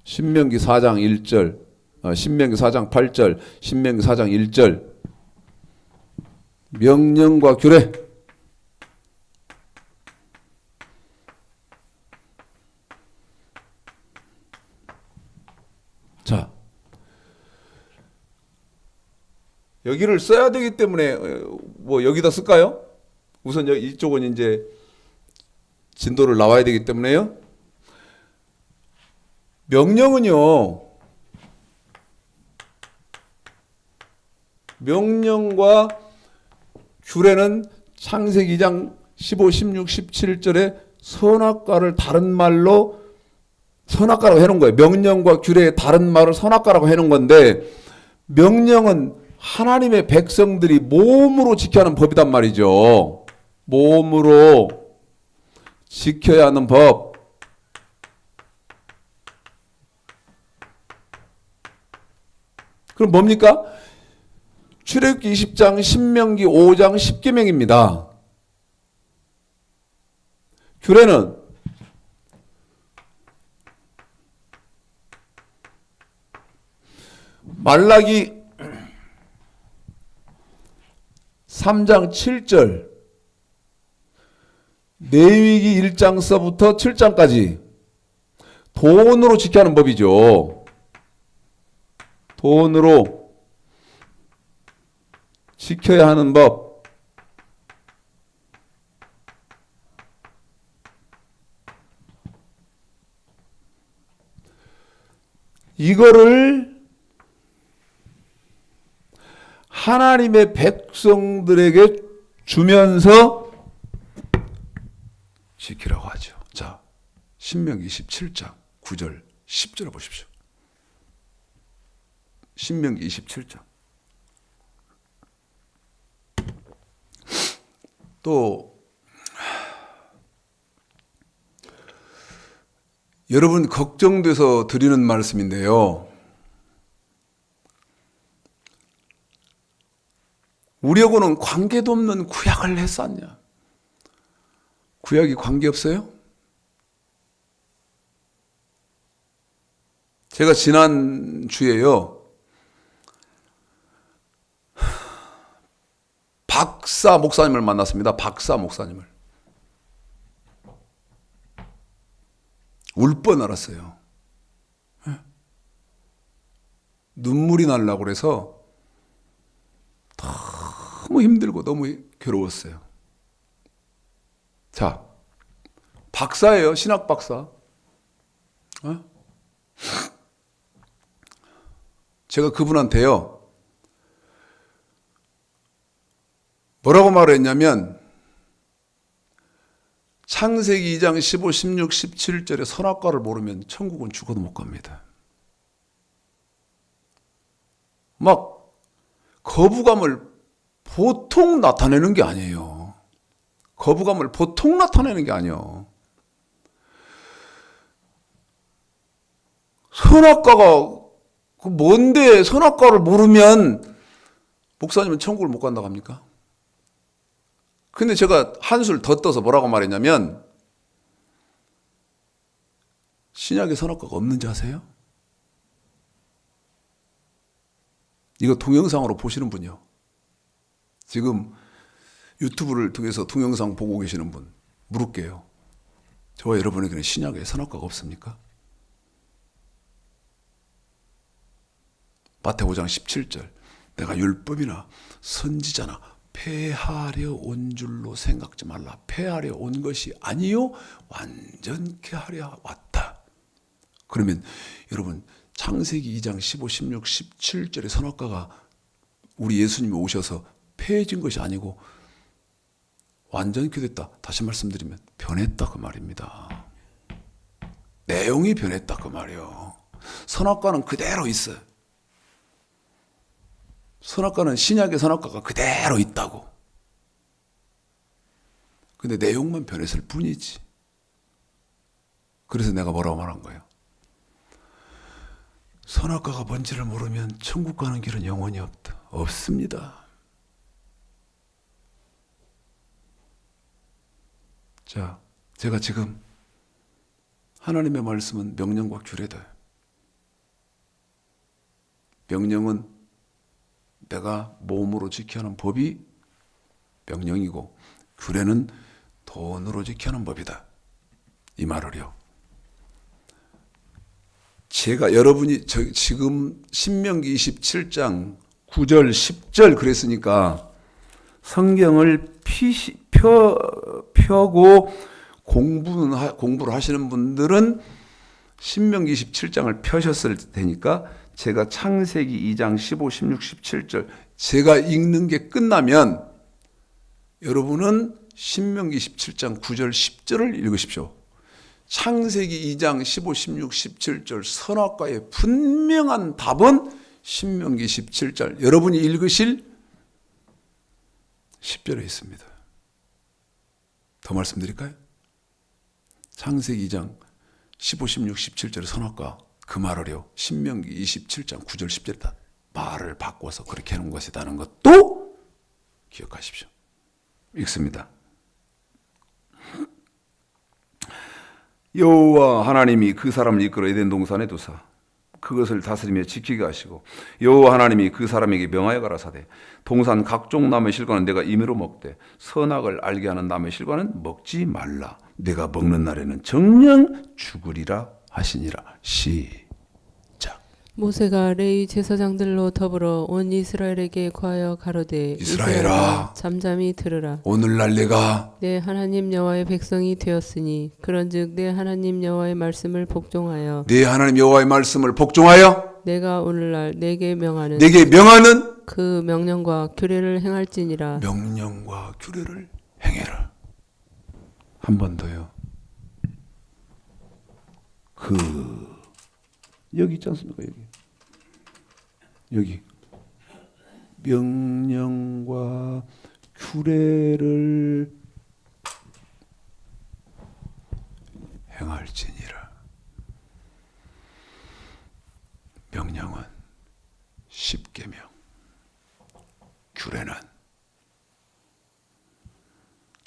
[SPEAKER 1] 신명기 4장 1절, 신명기 4장 8절, 신명기 4장 1절, 명령과 규례. 자, 여기를 써야 되기 때문에 뭐 여기다 쓸까요? 우선 이쪽은 이제 진도를 나와야 되기 때문에요. 명령은요, 명령과 규례는 창세기 2장 15, 16, 17절에 선악과를 다른 말로 선악과라고 해놓은 거예요. 명령과 규례의 다른 말을 선악과라고 해놓은 건데, 명령은 하나님의 백성들이 몸으로 지켜야 하는 법이단 말이죠. 몸으로 지켜야 하는 법. 그럼 뭡니까? 출애굽기 20장, 신명기 5장 10계명입니다. 규례는 말라기 3장 7절, 레위기 1장서부터 7장까지 돈으로 지켜야 하는 법이죠. 돈으로 지켜야 하는 법. 이거를 하나님의 백성들에게 주면서 지키라고 하죠. 자, 신명기 27장 9절 10절을 보십시오. 신명기 27장. 또 여러분 걱정돼서 드리는 말씀인데요. 우리하고는 관계도 없는 구약을 했었냐? 구약이 관계 없어요? 제가 지난 주에요. 박사 목사님을 만났습니다. 박사 목사님을. 울 뻔 알았어요. 눈물이 나려고 그래서 너무 힘들고 너무 괴로웠어요. 자, 박사예요. 신학 박사. 제가 그분한테요. 뭐라고 말했냐면 창세기 2장 15, 16, 17절에 선악과를 모르면 천국은 죽어도 못 갑니다. 막 거부감을 보통 나타내는 게 아니에요. 거부감을 보통 나타내는 게 아니에요. 선악과가 뭔데 선악과를 모르면 목사님은 천국을 못 간다고 합니까? 근데 제가 한술 더 떠서 뭐라고 말했냐면 신약에 선악과가 없는지 아세요? 이거 동영상으로 보시는 분이요. 지금 유튜브를 통해서 동영상 보고 계시는 분 물을게요. 저와 여러분에게는 신약에 선악과가 없습니까? 마태복음 5장 17절 내가 율법이나 선지자나 폐하려 온 줄로 생각지 말라. 폐하려 온 것이 아니요 완전케 하려 왔다. 그러면 여러분 창세기 2장 15, 16, 17절의 선악과가 우리 예수님이 오셔서 폐해진 것이 아니고 완전케 됐다. 다시 말씀드리면 변했다 그 말입니다. 내용이 변했다 그 말이에요. 선악과는 그대로 있어요. 선악과는 신약의 선악과가 그대로 있다고. 근데 내용만 변했을 뿐이지. 그래서 내가 뭐라고 말한 거예요? 선악과가 뭔지를 모르면 천국 가는 길은 영원히 없다. 없습니다. 자, 제가 지금 하나님의 말씀은 명령과 규례다. 명령은 내가 몸으로 지켜야 하는 법이 명령이고 규례는 돈으로 지켜야 하는 법이다. 이 말을요. 제가 여러분이 지금 신명기 27장 9절 10절 그랬으니까 성경을 펴고 공부를 하시는 분들은 신명기 27장을 펴셨을 테니까 제가 창세기 2장 15, 16, 17절 제가 읽는 게 끝나면 여러분은 신명기 17장 9절 10절을 읽으십시오. 창세기 2장 15, 16, 17절 선악과의 분명한 답은 신명기 17절 여러분이 읽으실 10절에 있습니다. 더 말씀드릴까요? 창세기 2장 15, 16, 17절의 선악과 그 말을요. 신명기 27장 9절 10절에다 말을 바꿔서 그렇게 하는 것이라는 것도 기억하십시오. 읽습니다. 여호와 하나님이 그 사람을 이끌어 에덴 동산에 두사
[SPEAKER 3] 그것을 다스리며 지키게 하시고 여호와 하나님이 그 사람에게 명하여 가라사대 동산 각종 나무의 실과는 내가 임의로 먹되 선악을 알게 하는 나무의 실과는 먹지 말라. 내가 먹는 날에는 정녕 죽으리라 하시니라. 시작.
[SPEAKER 4] 모세가 레위 제사장들로 더불어 온 이스라엘에게 구하여 가로되
[SPEAKER 1] 이스라엘아,
[SPEAKER 4] 잠잠히 들으라.
[SPEAKER 1] 오늘날 내가
[SPEAKER 4] 내 하나님 여호와의 백성이 되었으니 그런즉 내 하나님 여호와의 말씀을 복종하여
[SPEAKER 1] 내 하나님 여호와의 말씀을 복종하여
[SPEAKER 4] 내가 오늘날 내게 명하는
[SPEAKER 1] 내게 명하는
[SPEAKER 4] 그 명령과 규례를 행할지니라.
[SPEAKER 1] 명령과 규례를 행해라. 한 번 더요.
[SPEAKER 3] 여기 있지 않습니까? 여기 명령과 규례를
[SPEAKER 1] 행할지니라. 명령은 십계명, 규례는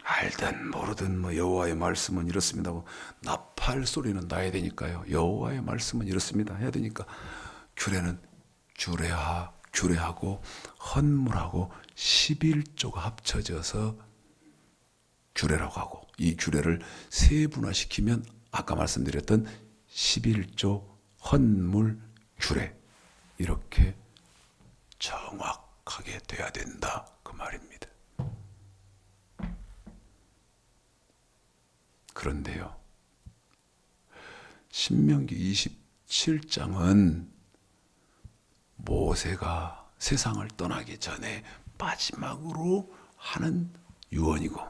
[SPEAKER 1] 알든 모르든 뭐 여호와의 말씀은 이렇습니다고 나팔 소리는 나야 되니까요. 여호와의 말씀은 이렇습니다 해야 되니까 규례는 규례하고 헌물하고 11조가 합쳐져서 규례라고 하고 이 규례를 세분화시키면 아까 말씀드렸던 11조 헌물 규례 이렇게 정확하게 돼야 된다 그 말입니다. 그런데요. 신명기 27장은 모세가 세상을 떠나기 전에 마지막으로 하는 유언이고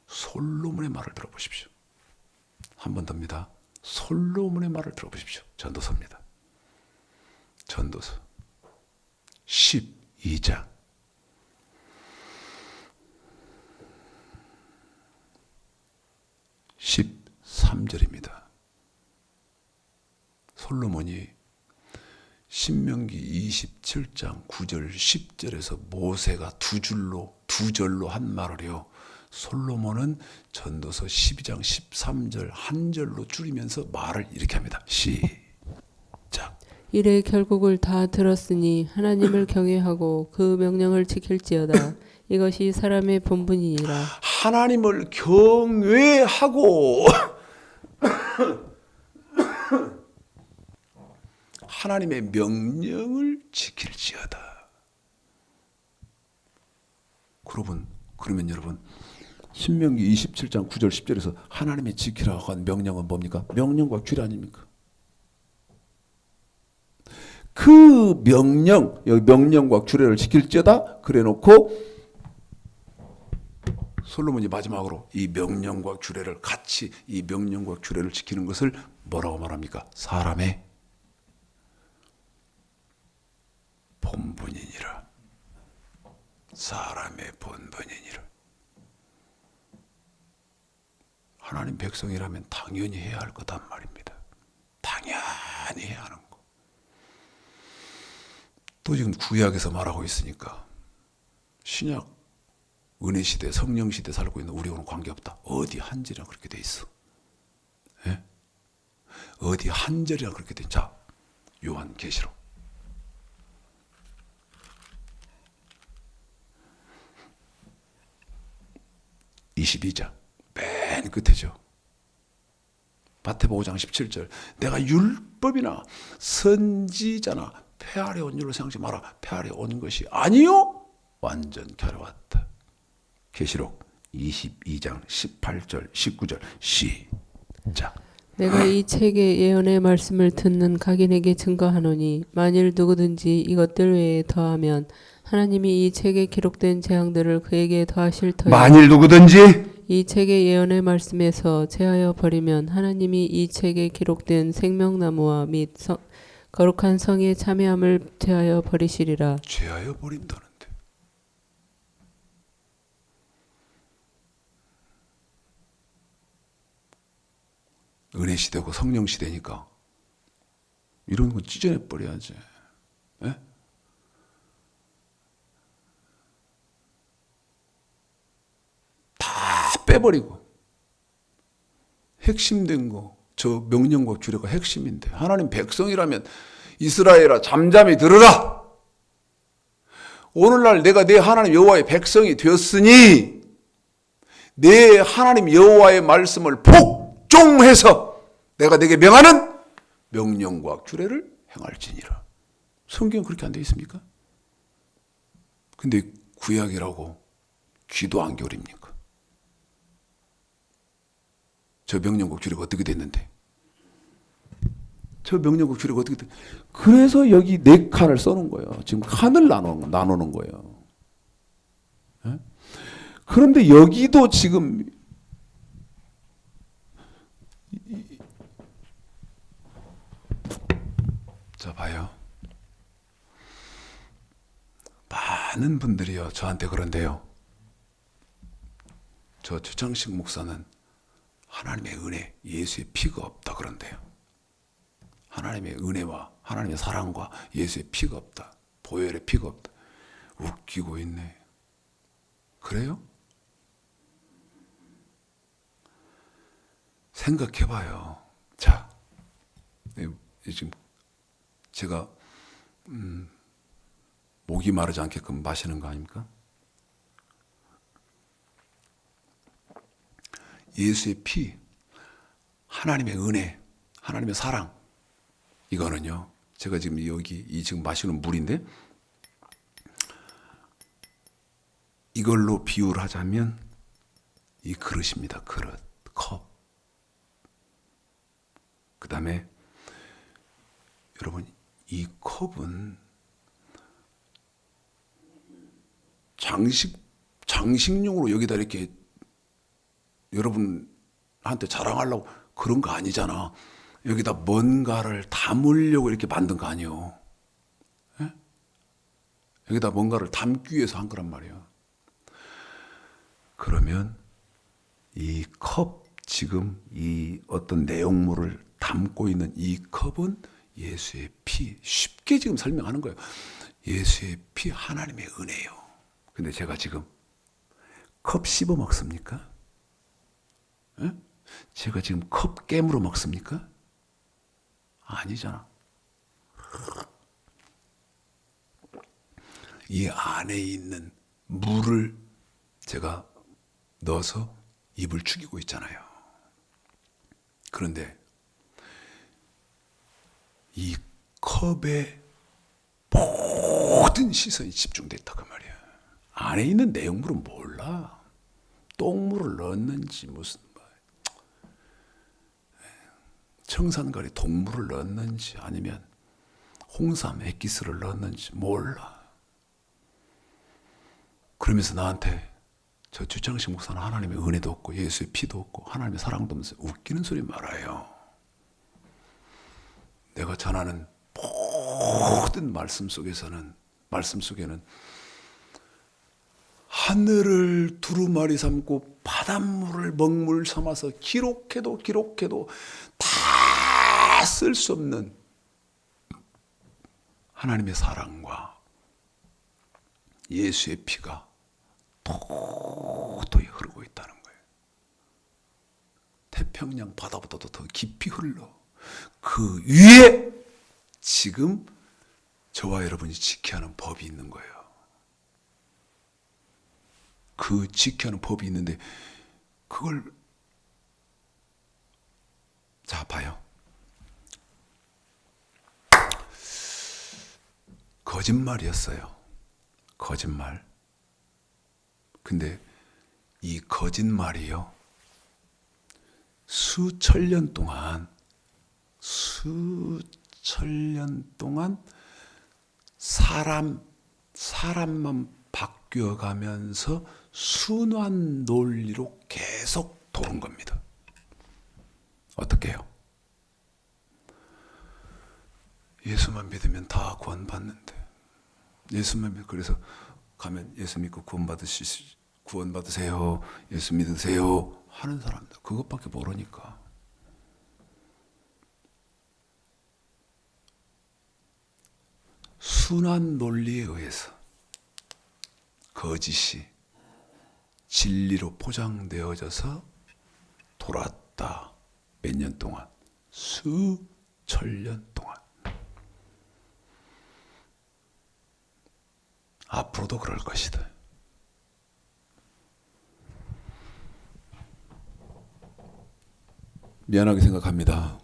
[SPEAKER 1] 솔로몬의 말을 들어보십시오. 한 번 더입니다. 솔로몬의 말을 들어보십시오. 전도서입니다. 전도서 12장 13절입니다. 솔로몬이 신명기 27장 9절 10절에서 모세가 두 절로 한 말을요. 솔로몬은 전도서 12장 13절 한 절로 줄이면서 말을 이렇게 합니다. 시작.
[SPEAKER 4] 이래 결국을 다 들었으니 하나님을 경외하고 그 명령을 지킬지어다. 이것이 사람의 본분이니라.
[SPEAKER 1] 하나님을 경외하고 하나님의 명령을 지킬지어다. 그러면 여러분 신명기 27장 9절 10절에서 하나님이 지키라고 한 명령은 뭡니까? 명령과 규례 아닙니까? 그 명령, 여기 명령과 규례를 지킬지어다 그래놓고 솔로몬이 마지막으로 이 명령과 규례를 같이 이 명령과 규례를 지키는 것을 뭐라고 말합니까? 사람의 본분이니라. 사람의 본분이니라. 하나님 백성이라면 당연히 해야 할 거단 말입니다. 당연히 해야 하는 거. 또 지금 구약에서 말하고 있으니까 신약 은혜 시대, 성령 시대 살고 있는 우리하고는 관계없다. 어디 한 절이나 그렇게 돼 있어. 예? 어디 한 절이나 그렇게 돼. 자, 요한계시록 22장 맨 끝에죠. 마태복음 5장 17절 내가 율법이나 선지자나 폐하려 온 줄로 생각하지 마라. 폐하려 온 것이 아니요 완전 겨루었다. 계시록 22장 18절 19절 시작.
[SPEAKER 4] 내가 이 책의 예언의 말씀을 듣는 각인에게 증거하노니 만일 누구든지 이것들 외에 더하면 하나님이 이 책에 기록된 재앙들을 그에게 더하실 터이요
[SPEAKER 3] 만일 누구든지
[SPEAKER 4] 이 책의 예언의 말씀에서 제하여 버리면 하나님이 이 책에 기록된 생명나무와 및 거룩한 성의 참여함을 제하여 버리시리라.
[SPEAKER 1] 죄하여 버린다는데 은혜 시대고 성령 시대니까 이런 거 찢어내 버려야지. 예? 다 빼버리고 핵심된 거 저 명령과 규례가 핵심인데 하나님 백성이라면 이스라엘아 잠잠히 들으라. 오늘날 내가 내 하나님 여호와의 백성이 되었으니 내 하나님 여호와의 말씀을 복종해서 내가 내게 명하는 명령과 규례를 행할지니라. 성경은 그렇게 안 되어 있습니까? 근데 구약이라고 귀도 안 기울입니까? 저 명령과 규례가 어떻게 됐는데? 저 명령과 규례가 어떻게 됐? 그래서 여기 네 칸을 써놓은 거예요. 지금 칸을 나누는 거예요. 예? 그런데 여기도 지금 자 봐요. 많은 분들이요 저한테 그런데요. 저 최창식 목사는 하나님의 은혜, 예수의 피가 없다 그런데요. 하나님의 은혜와 하나님의 사랑과 예수의 피가 없다. 보혈의 피가 없다. 웃기고 있네. 그래요? 생각해봐요. 자, 지금 제가 목이 마르지 않게끔 마시는 거 아닙니까? 예수의 피, 하나님의 은혜, 하나님의 사랑, 이거는요, 제가 지금 여기 이 지금 마시는 물인데, 이걸로 비유를 하자면 이 그릇입니다. 그릇, 컵. 그 다음에 여러분 이 컵은 장식용으로 여기다 이렇게 여러분한테 자랑하려고 그런 거 아니잖아. 여기다 뭔가를 담으려고 이렇게 만든 거 아니에요. 예? 여기다 뭔가를 담기 위해서 한 거란 말이야. 그러면 이 컵, 지금 이 어떤 내용물을 담고 있는 이 컵은 예수의 피. 쉽게 지금 설명하는 거예요. 예수의 피, 하나님의 은혜요. 근데 제가 지금 컵 씹어 먹습니까? 예? 제가 지금 컵 깨물어 먹습니까? 아니잖아. 이 안에 있는 물을 제가 넣어서 입을 죽이고 있잖아요. 그런데 이 컵에 모든 시선이 집중됐다 그 말이야. 안에 있는 내용물은 몰라. 똥물을 넣었는지 무슨 청산가리 동물을 넣었는지 아니면 홍삼 액기스를 넣었는지 몰라. 그러면서 나한테 저 주창식 목사는 하나님의 은혜도 없고 예수의 피도 없고 하나님의 사랑도 없으면서 웃기는 소리 말아요. 내가 전하는 모든 말씀 속에는 하늘을 두루마리 삼고 바닷물을 먹물 삼아서 기록해도 다 쓸 수 없는 하나님의 사랑과 예수의 피가 도도히 흐르고 있다는 거예요. 태평양 바다보다도 더 깊이 흘러. 그 위에 지금 저와 여러분이 지켜야 하는 법이 있는 거예요. 그 지켜야 하는 법이 있는데 그걸 자 봐요. 거짓말이었어요. 거짓말. 근데 이 거짓말이요. 수천 년 동안 사람만 바뀌어가면서 순환 논리로 계속 도는 겁니다. 어떻게 해요? 예수만 믿으면 다 구원받는데 예수만 믿고 그래서 가면 예수 믿고 구원받으세요. 예수 믿으세요. 하는 사람들 그것밖에 모르니까. 순환 논리에 의해서 거짓이 진리로 포장되어져서 돌았다. 몇 년 동안. 수천 년 동안. 앞으로도 그럴 것이다. 미안하게 생각합니다.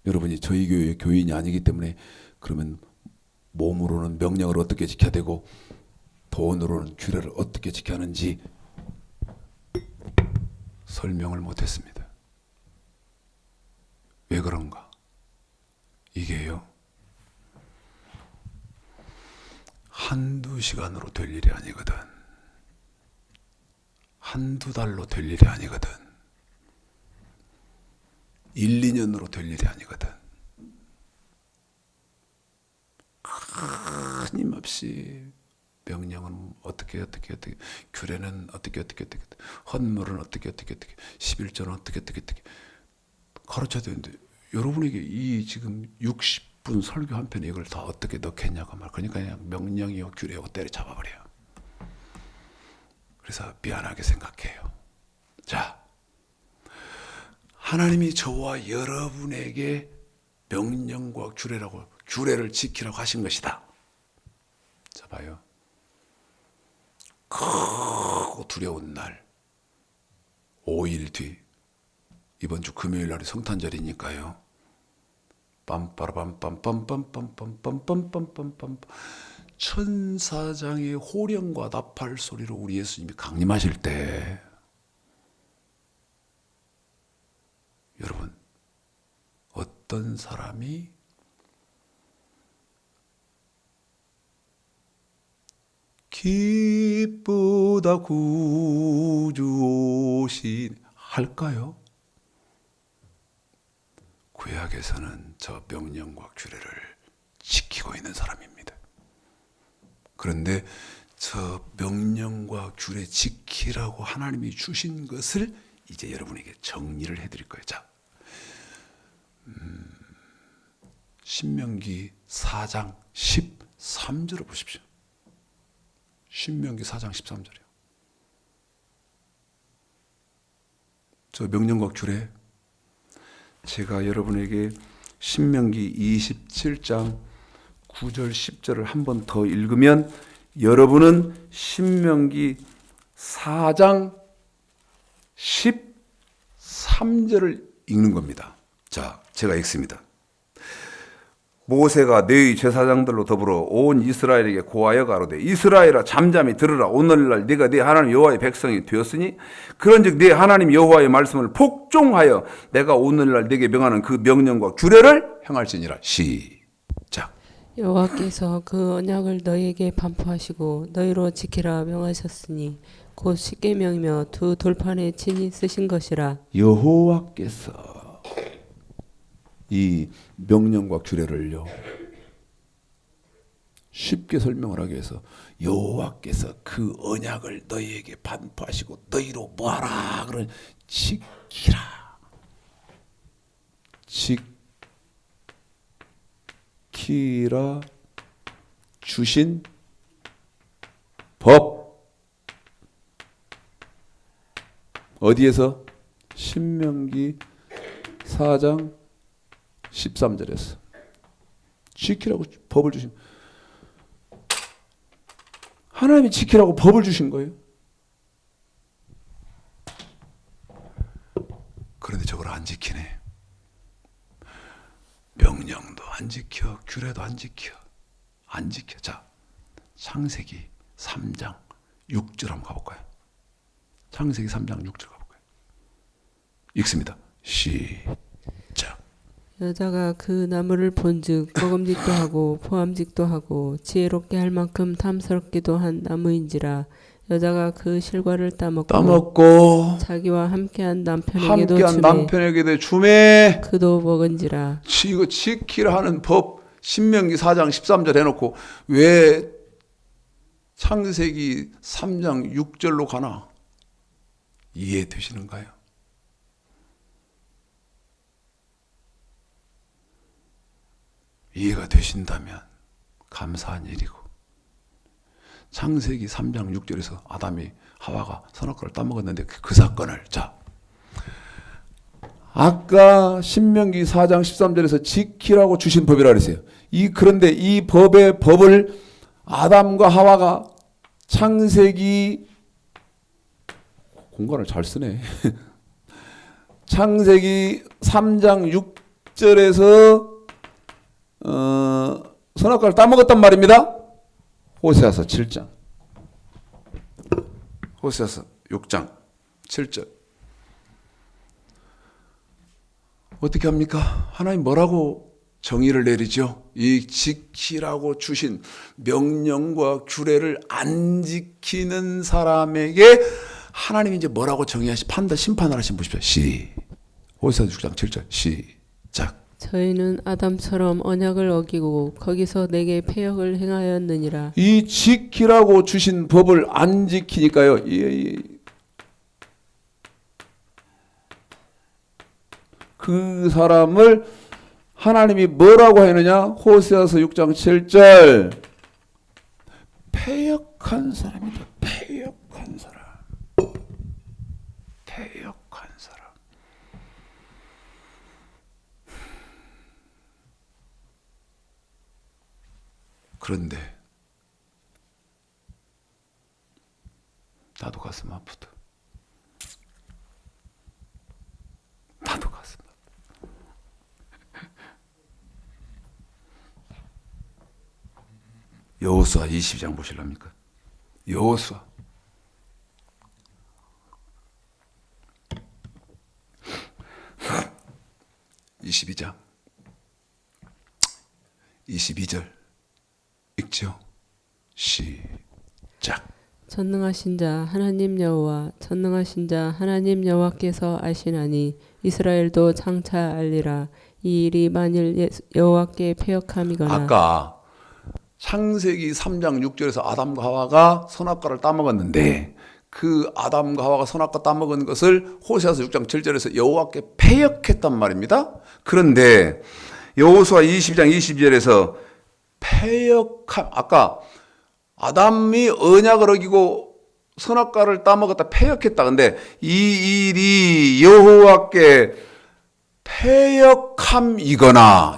[SPEAKER 1] 여러분이 저희 교회의 교인이 아니기 때문에 그러면 몸으로는 명령을 어떻게 지켜야 되고 돈으로는 규례를 어떻게 지켜야 하는지 설명을 못했습니다. 왜 그런가? 이게요, 한두 시간으로 될 일이 아니거든. 한두 달로 될 일이 아니거든. 1, 2년으로 될 일이 아니거든. 끊임없이 명령은 어떻게 규례는 어떻게 헌물은 어떻게 11조는 어떻게 가르쳐야 되는데 여러분에게 이 지금 60분 설교 한 편에 이걸 다 어떻게 넣겠냐고 말. 그러니까 그냥 명령이요 규례요 때려잡아버려요. 그래서 미안하게 생각해요. 자, 하나님이 저와 여러분에게 명령과 규례를 지키라고 하신 것이다. 자, 봐요. 크고 두려운 날 5일 뒤 이번 주 금요일 날이 성탄절이니까요. 빰빠라빰빰빰빰빰빰빰빰빰빰빰 천사장의 호령과 나팔 소리로 우리 예수님이 강림하실 때 여러분 어떤 사람이 기쁘다 구주 오신 할까요? 구약에서는 저 명령과 규례를 지키고 있는 사람입니다. 그런데 저 명령과 규례 지키라고 하나님이 주신 것을 이제 여러분에게 정리를 해드릴 거예요. 자, 신명기 4장 13절을 보십시오. 신명기 4장 13절이요. 저 명령과 규례 제가 여러분에게 신명기 27장 9절 10절을 한 번 더 읽으면 여러분은 신명기 4장 13절을 읽는 겁니다. 자, 제가 읽습니다. 모세가 너희 제사장들로 더불어 온 이스라엘에게 고하여 가로되 이스라엘아 잠잠히 들으라. 오늘날 네가 네 하나님 여호와의 백성이 되었으니 그런즉 네 하나님 여호와의 말씀을 복종하여 내가 오늘날 네게 명하는 그 명령과 규례를 행할지니라. 시작.
[SPEAKER 4] 여호와께서 그 언약을 너희에게 반포하시고 너희로 지키라 명하셨으니 곧 십계명이며 두 돌판에 친히 쓰신 것이라.
[SPEAKER 1] 여호와께서 이 명령과 규례를요 쉽게 설명을 하기 위해서 여호와께서 그 언약을 너희에게 반포하시고 너희로 뭐하라 그런 지키라 주신 법 어디에서? 신명기 4장 13절에서 지키라고 법을 주신 하나님이 지키라고 법을 주신 거예요. 그런데 저걸 안 지키네. 명령도 안 지켜, 규례도 안 지켜. 자, 창세기 3장 6절 한번 가볼까요? 창세기 3장 6절 가볼까요? 읽습니다. 시작.
[SPEAKER 4] 여자가 그 나무를 본즉 먹음직도 하고 포함직도 하고 지혜롭게 할 만큼 탐스럽기도 한 나무인지라. 여자가 그 실과를 따먹고 자기와 함께한 남편에게도
[SPEAKER 1] 주매
[SPEAKER 4] 그도 먹은지라.
[SPEAKER 1] 이거 지키라 하는 법 신명기 4장 13절 해놓고 왜 창세기 3장 6절로 가나? 이해되시는가요? 이해가 되신다면 감사한 일이고, 창세기 3장 6절에서 아담이 하와가 선악과를 따먹었는데 그 사건을, 자, 아까 신명기 4장 13절에서 지키라고 주신 법이라 그랬어요. 그런데 이 법을 아담과 하와가 창세기 공간을 잘 쓰네. 창세기 3장 6절에서 선악과를 따먹었단 말입니다. 호세아서 7장. 호세아서 6장 7절. 어떻게 합니까? 하나님 뭐라고 정의를 내리죠? 이 지키라고 주신 명령과 규례를 안 지키는 사람에게 하나님이 이제 뭐라고 심판을 하신 보십시오. 호세아서 6장 7절 시작.
[SPEAKER 4] 저희는 아담처럼 언약을 어기고 거기서 내게 패역을 행하였느니라.
[SPEAKER 1] 이 지키라고 주신 법을 안 지키니까요. 그 사람을 하나님이 뭐라고 하느냐? 호세아서 6장 7절. 패역한 사람이다. 패역한 사람. 패역한 사람. 그런데 나도 가슴 아프다. 나도 가슴 아프다. 여호수아 22장 보실랍니까? 여호수아 22장 22절 읽죠. 시작.
[SPEAKER 4] 전능하신 자 하나님 여호와 전능하신 자 하나님 여호와께서 아시나니 이스라엘도 장차 알리라. 이 일이 만일 여호와께 패역함이거나.
[SPEAKER 1] 아까 창세기 3장 6절에서 아담과 하와가 선악과를 따먹었는데 그 아담과 하와가 선악과 따먹은 것을 호세아서 6장 7절에서 여호와께 패역했단 말입니다. 그런데 여호수아 20장 22절에서 패역함, 아까 아담이 언약을 어기고 선악과를 따먹었다 패역했다. 근데 이 일이 여호와께 패역함이거나.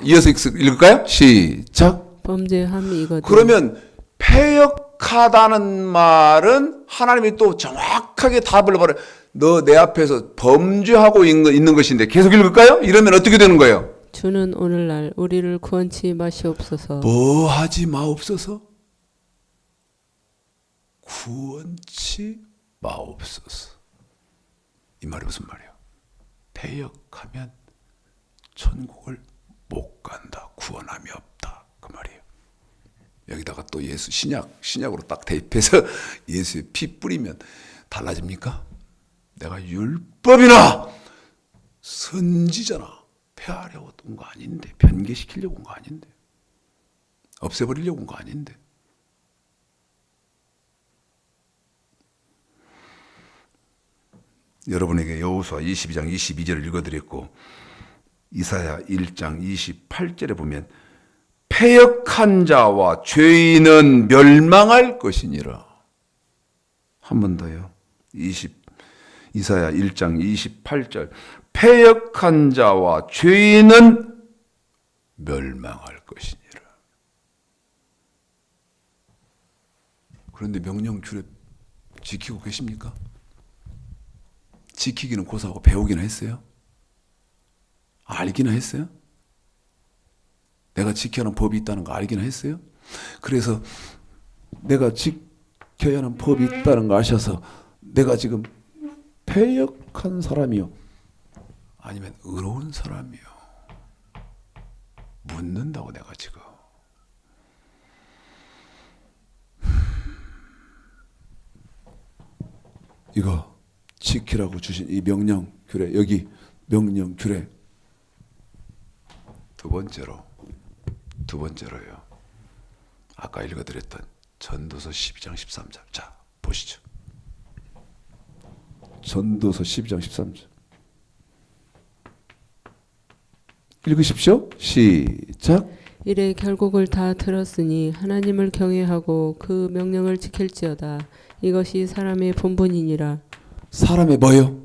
[SPEAKER 1] 이어서 읽을까요? 시작.
[SPEAKER 4] 범죄함이거든.
[SPEAKER 1] 그러면 패역하다는 말은 하나님이 또 정확하게 답을 말해. 너 내 앞에서 범죄하고 있는 것인데 계속 읽을까요? 이러면 어떻게 되는 거예요?
[SPEAKER 4] 주는 오늘날 우리를 구원치 마시옵소서.
[SPEAKER 1] 뭐 하지 마옵소서? 구원치 마옵소서. 이 말이 무슨 말이에요? 패역하면 천국을 못 간다. 구원함이 없다. 그 말이에요. 여기다가 또 예수 신약으로 딱 대입해서 예수의 피 뿌리면 달라집니까? 내가 율법이나 선지자나 폐하려고 온 거 아닌데, 변개시키려고 온 거 아닌데, 없애버리려고 온 거 아닌데. 여러분에게 여호수아 22장 22절을 읽어드렸고 이사야 1장 28절에 보면 패역한 자와 죄인은 멸망할 것이니라. 한 번 더요. 이사야 1장 28절. 패역한 자와 죄인은 멸망할 것이니라. 그런데 명령 규례 지키고 계십니까? 지키기는 고사하고 배우기는 했어요? 알기는 했어요? 내가 지켜야 하는 법이 있다는 거 알기는 했어요? 그래서 내가 지켜야 하는 법이 있다는 거 아셔서 내가 지금 패역한 사람이요? 아니면 의로운 사람이요? 묻는다고 내가 지금. 이거 지키라고 주신 이 명령 규례, 여기 명령 규례 두 번째로요. 아까 읽어드렸던 전도서 12장 13절. 자, 보시죠. 전도서 12장 13절. 읽으십시오. 시작.
[SPEAKER 4] 이래 결국을 다 들었으니 하나님을 경외하고 그 명령을 지킬지어다. 이것이 사람의 본분이니라.
[SPEAKER 1] 사람의 뭐요?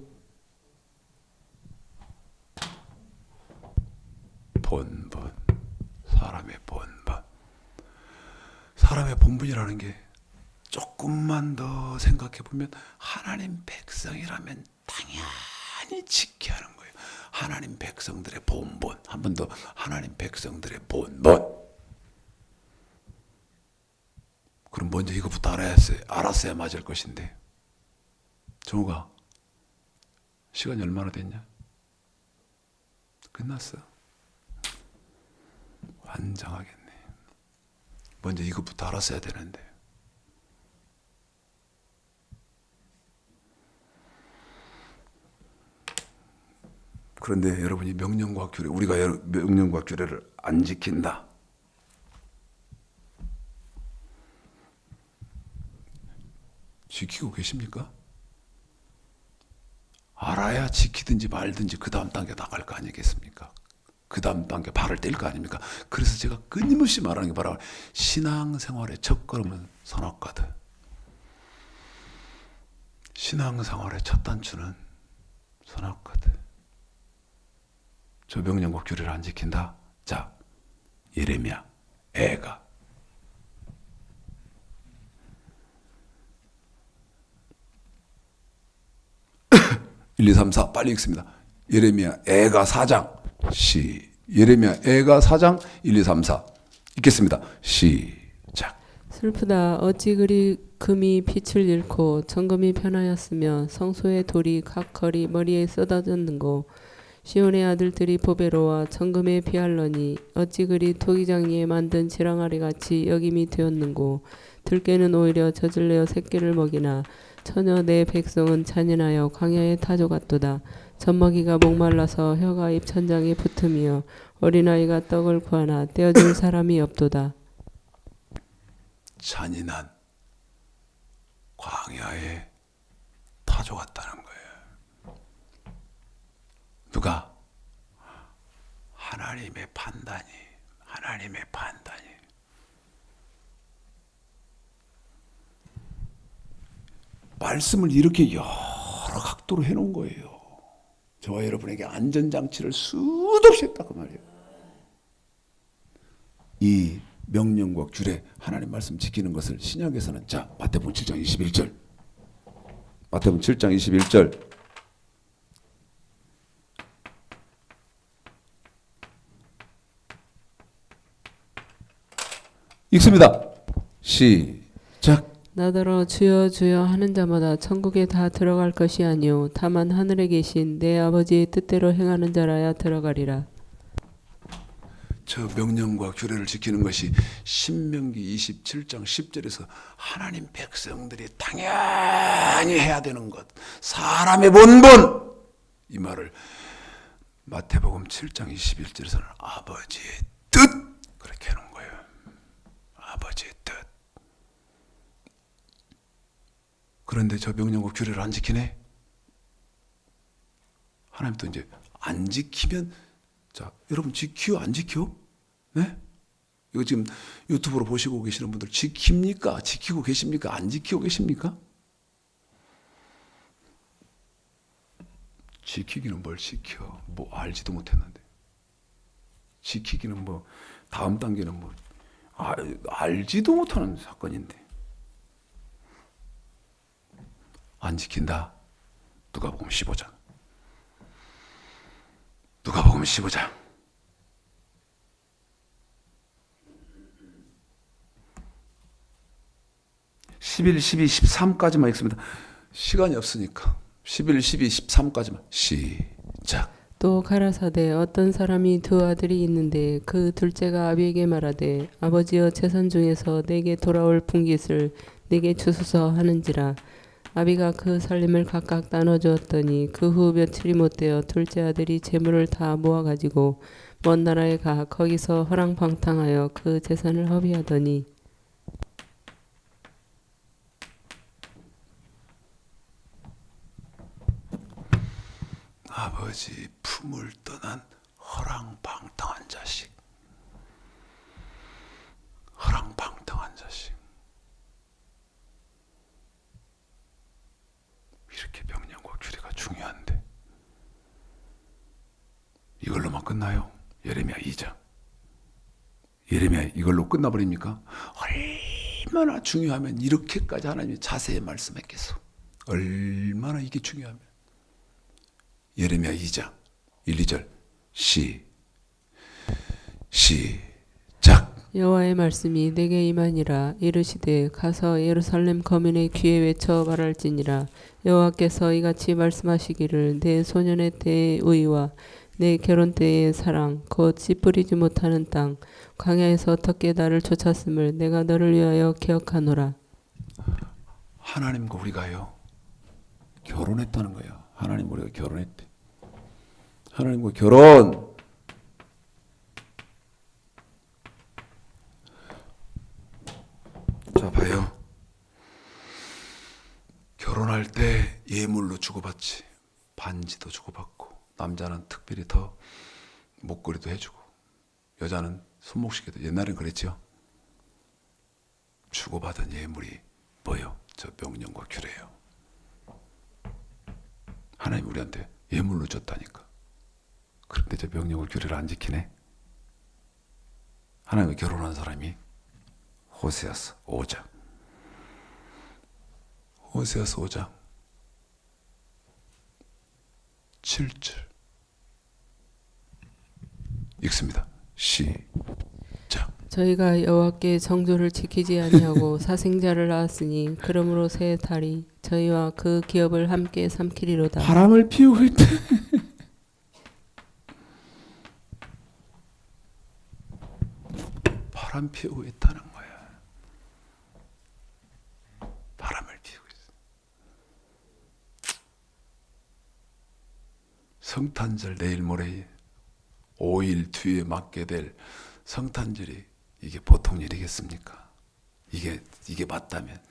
[SPEAKER 1] 본분. 사람의 본분. 사람의 본분이라는 게 조금만 더 생각해 보면 하나님 백성이라면 당연히 지켜야 하는 거예요. 하나님 백성들의 본분. 한 번 더 하나님 백성들의 본분. 그럼 먼저 이것부터 알았어야 맞을 것인데. 정우가 시간이 얼마나 됐냐? 끝났어. 환장하겠네. 먼저 이것부터 알았어야 되는데. 그런데 여러분이 명령과 규례, 우리가 명령과 규례를 안 지킨다. 지키고 계십니까? 알아야 지키든지 말든지 그 다음 단계 나갈 거 아니겠습니까? 그 다음 단계 발을 뗄 거 아닙니까? 그래서 제가 끊임없이 말하는 게 바로 신앙생활의 첫걸음은 선악과다. 신앙생활의 첫 단추는 선악과다. 저 명령과 규례를 안 지킨다. 자, 예레미야, 애가 1, 2, 3, 4 빨리 읽습니다. 예레미야 애가 4장 예레미야 애가 4장 1, 2, 3, 4 읽겠습니다. 시작.
[SPEAKER 4] 슬프다. 어찌 그리 금이 빛을 잃고 정금이 변하였으며 성소의 돌이 각 거리 머리에 쏟아졌는고 시온의 아들들이 보배로와 정금에 비할러니 어찌 그리 토기장이에 만든 지랑아리 같이 여김이 되었는고 들깨는 오히려 젖을 내어 새끼를 먹이나 처녀 내 백성은 잔인하여 광야의 타조 같도다. 젖먹이가 목말라서 혀가 입천장에 붙음이여 어린아이가 떡을 구하나 떼어줄 사람이 없도다.
[SPEAKER 1] 잔인한 광야의 타조 같다는 거예요. 누가? 하나님의 판단이. 말씀을 이렇게 여러 각도로 해놓은 거예요. 저와 여러분에게 안전장치를 수도 없이 했다 그 말이에요. 이 명령과 규례 하나님 말씀 지키는 것을 신약에서는 자 마태복음 7장 21절 마태복음 7장 21절 읽습니다. 시작.
[SPEAKER 4] 나더러 주여 주여 하는 자마다 천국에 다 들어갈 것이 아니요 다만 하늘에 계신 내 아버지의 뜻대로 행하는 자라야 들어가리라.
[SPEAKER 1] 저 명령과 규례를 지키는 것이 신명기 27장 10절에서 하나님 백성들이 당연히 해야 되는 것, 사람의 본분, 이 말을 마태복음 7장 21절에서는 아버지의 뜻 그렇게 하는 거예요. 아버지의 뜻. 그런데 저 명령과 규례를 안 지키네? 하나님도 이제 안 지키면 자, 여러분 지키요? 안 지켜? 네? 이거 지금 유튜브로 보시고 계시는 분들 지킵니까? 지키고 계십니까? 안 지키고 계십니까? 지키기는 뭘 지켜? 뭐 알지도 못했는데. 지키기는 뭐 다음 단계는 뭐 알지도 못하는 사건인데. 안 지킨다. 누가복음 15장. 누가복음 15장. 11, 12, 13까지만 읽습니다. 시간이 없으니까 11, 12, 13까지만 시작.
[SPEAKER 4] 또 가라사대 어떤 사람이 두 아들이 있는데 그 둘째가 아비에게 말하되 아버지여 재산 중에서 내게 돌아올 분깃을 내게 주소서 하는지라. 아비가 그 살림을 각각 나눠주었더니 그 후 며칠이 못되어 둘째 아들이 재물을 다 모아가지고 먼 나라에 가 거기서 허랑방탕하여 그 재산을 허비하더니
[SPEAKER 1] 아버지 품을 떠난 허랑방탕한 자식. 허랑방탕한 자식. 이렇게 명령과 규례가 중요한데 이걸로만 끝나요?
[SPEAKER 3] 예레미야 2장. 예레미야 이걸로 끝나버립니까? 얼마나 중요하면 이렇게까지 하나님이 자세히 말씀했겠어. 얼마나 이게 중요하면. 예레미야 2장 1, 2절 시작.
[SPEAKER 4] 여호와의 말씀이 내게 임하니라. 이르시되 가서 예루살렘 거민의 귀에 외쳐 말할지니라. 여호와께서 이같이 말씀하시기를 내 소년의 때의 의와 내 결혼 때의 사랑 곧 씨 뿌리지 못하는 땅 광야에서 어떻게 나를 쫓았음을 내가 너를 위하여 기억하노라.
[SPEAKER 1] 하나님과 우리가요 결혼했다는 거예요. 하나님 우리가 결혼했대. 하나님과 결혼. 자 봐요. 결혼할 때 예물로 주고받지. 반지도 주고받고 남자는 특별히 더 목걸이도 해주고 여자는 손목시계도. 옛날엔 그랬죠. 주고받은 예물이 뭐요? 저 명령과 규례예요. 하나님 우리한테 예물로 줬다니까. 그런데 저 명령과 규례를 안 지키네. 하나님과 결혼한 사람이 호세아서 5장. 호세아서 5장 7절 읽습니다. 시작.
[SPEAKER 4] 저희가 여호와께 정조를 지키지 아니하고 사생자를 낳았으니 그러므로 새 달이 저희와 그 기업을 함께 삼키리로다.
[SPEAKER 1] 바람을 피우고 있대. 바람 피우고 있다는 거야. 바람을 피우고 있어. 성탄절 내일 모레 5일 뒤에 맞게 될 성탄절이 이게 보통 일이겠습니까? 이게 맞다면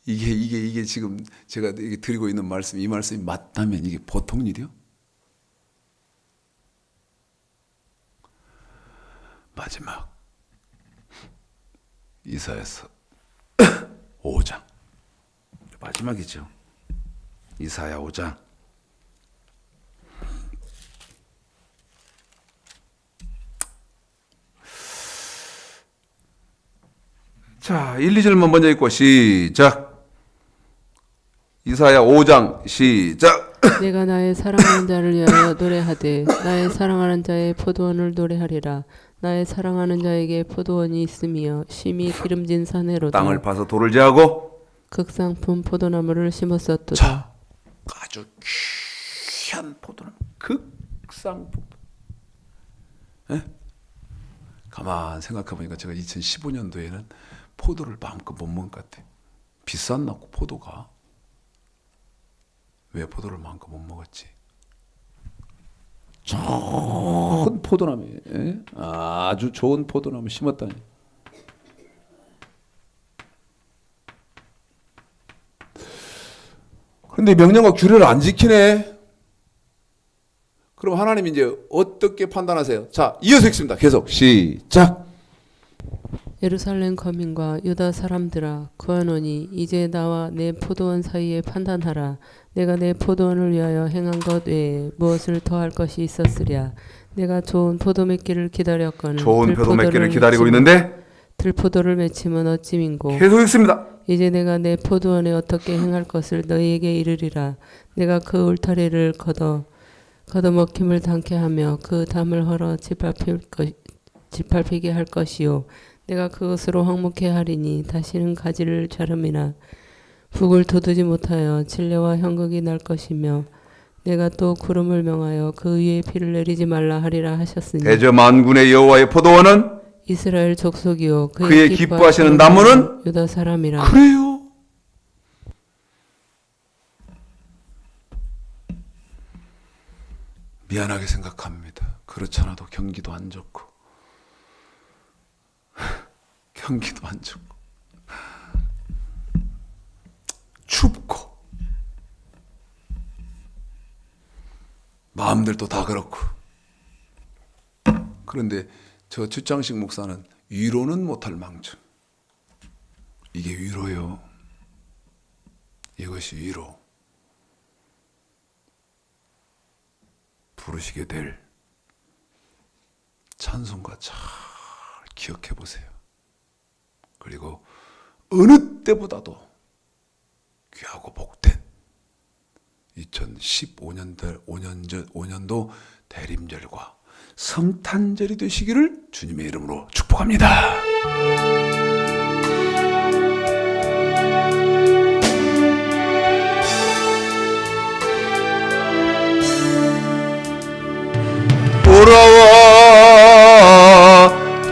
[SPEAKER 1] 이게 지금 제가 이게 드리고 있는 말씀, 이 말씀이 맞다면 이게 보통 일이요? 마지막 이사야서 5장
[SPEAKER 3] 마지막이죠. 이사야 5장. 자, 1, 2절만 먼저 읽고 시작. 이사야 5장 시작.
[SPEAKER 4] 내가 나의 사랑하는 자를 위하여 노래하되 나의 사랑하는 자의 포도원을 노래하리라. 나의 사랑하는 자에게 포도원이 있으며 심히 기름진 산회로다.
[SPEAKER 3] 땅을 파서 돌을 제하고
[SPEAKER 4] 극상품 포도나무를 심었었도다.
[SPEAKER 1] 자, 아주 귀한 포도는 극상품. 예? 가만 생각해 보니까 제가 2015년도에는 포도를 마음껏 못 먹은 것 같아. 비쌌나 포도가. 왜 포도를 마음껏 못 먹었지? 좋은 포도나무, 예? 아주 좋은 포도나무 심었다니. 그런데 명령과 규례를 안 지키네. 그럼 하나님이 이제 어떻게 판단하세요? 자, 이어서 읽습니다. 계속 시작.
[SPEAKER 4] 예루살렘 거민과 유다 사람들아 구하노니 이제 나와 내 포도원 사이에 판단하라. 내가 내 포도원을 위하여 행한 것 외에 무엇을 더할 것이 있었으랴. 내가 좋은 포도 맺기를 기다렸거늘
[SPEAKER 3] 좋은 포도 맺기를 기다리고 있는데
[SPEAKER 4] 들포도를 맺히면 어찌민고.
[SPEAKER 3] 계속 읽습니다.
[SPEAKER 4] 이제 내가 내 포도원에 어떻게 행할 것을 너희에게 이르리라. 내가 그 울타리를 걷어먹힘을 당케 하며 그 담을 헐어 짓밟히게 할 것이요. 내가 그것으로 황목해 하리니 다시는 가지를 자름이나 북을 돋우지 못하여 진례와 형극이 날 것이며 내가 또 구름을 명하여 그 위에 비를 내리지 말라 하리라 하셨으니
[SPEAKER 3] 대저 만군의 여호와의 포도원은
[SPEAKER 4] 이스라엘 족속이요
[SPEAKER 3] 그의 기뻐하시는 나무는
[SPEAKER 4] 유다 사람이라.
[SPEAKER 1] 그래요. 미안하게 생각합니다. 그렇잖아도 경기도 안 좋고 경기도 안 좋고 춥고 마음들도 다 그렇고. 그런데 저 주장식 목사는 위로는 못할 망정. 이게 위로요. 이것이 위로. 부르시게 될 찬송가 잘 기억해 보세요. 그리고 어느 때보다도 귀하고 복된 2015년도 대림절과 성탄절이 되시기를 주님의 이름으로 축복합니다.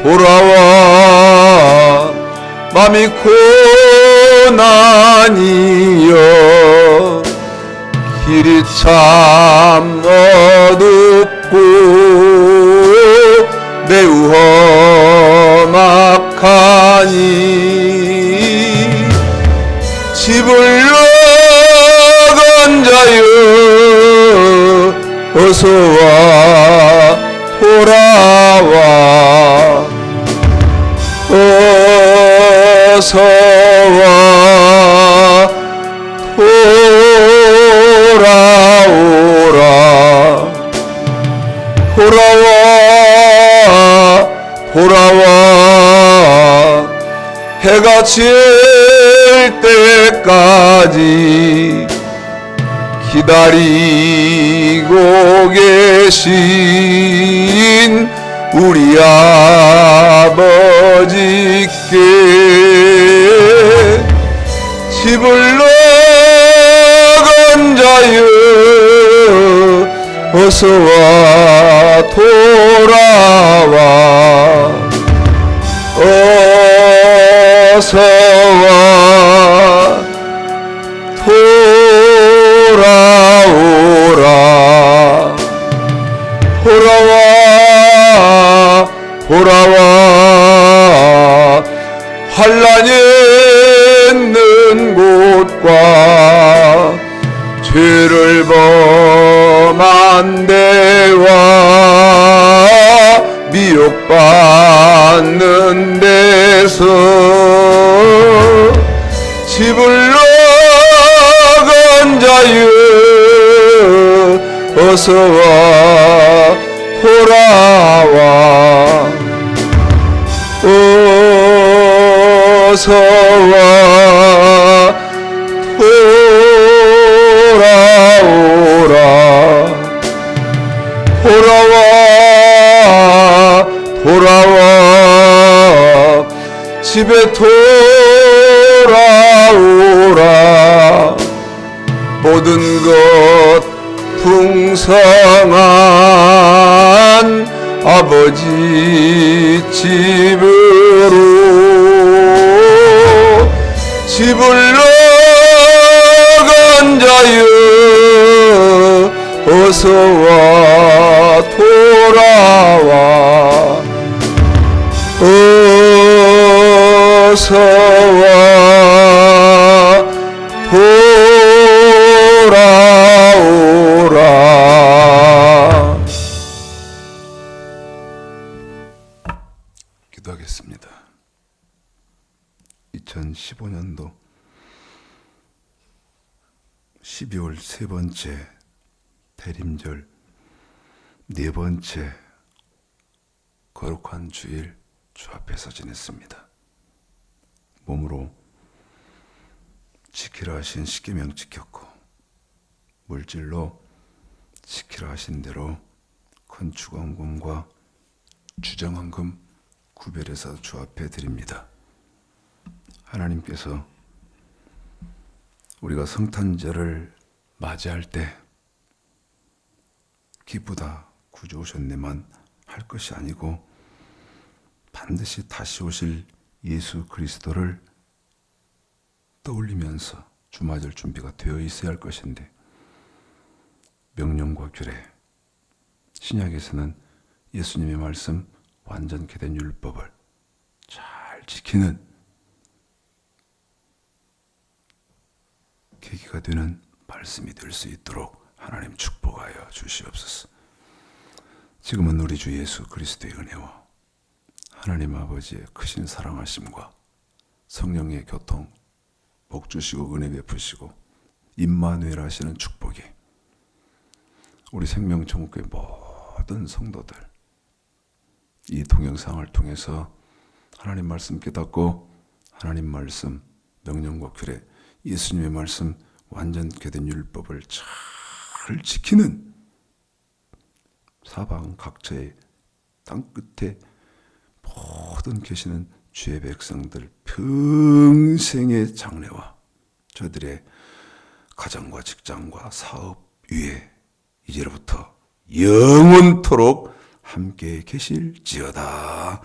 [SPEAKER 1] 돌아와 맘이 고난이여 길이 참 어둡고 매우 험악하니 집을 나간 자여 어서와 돌아와 어서와 돌아오라 돌아와 해가 질 때까지 기다리고 계신 우리 아버지께 집을 나간 자여 어서와 돌아와 어서와 돌아와 환난이 있는 곳과 죄를 범한 데와 미혹받는 데서 집을 나간 자여 어서와 돌아와 어서와 돌아와 집에 돌아오라 모든 것 풍성한 아버지 집으로 집을 나간 자여 어서와 돌아와 어서와 돌아오라. 기도하겠습니다. 2015년도 12월 세 번째 대림절 네 번째 거룩한 주일 주 앞에서 지냈습니다. 몸으로 지키라 하신 십계명 지켰고 물질로 지키라 하신 대로 건축원금과 주정원금 구별해서 주 앞에 드립니다. 하나님께서 우리가 성탄절을 맞이할 때 기쁘다 구주 오셨네만 할 것이 아니고 반드시 다시 오실 예수 그리스도를 떠올리면서 주맞을 준비가 되어 있어야 할 것인데 명령과 규례 신약에서는 예수님의 말씀 완전케 된 율법을 잘 지키는 계기가 되는 말씀이 될 수 있도록 하나님 축복하여 주시옵소서. 지금은 우리 주 예수 그리스도의 은혜와 하나님 아버지의 크신 사랑하심과 성령의 교통 복 주시고 은혜 베푸시고 임마누엘 하시는 축복이 우리 생명천국의 모든 성도들 이 동영상을 통해서 하나님 말씀 깨닫고 하나님 말씀 명령과 규례 예수님의 말씀 완전케 된 율법을 잘 지키는 사방 각처의 땅끝에 모든 계시는 주의 백성들 평생의 장래와 저들의 가정과 직장과 사업 위에 이제로부터 영원토록 함께 계실지어다.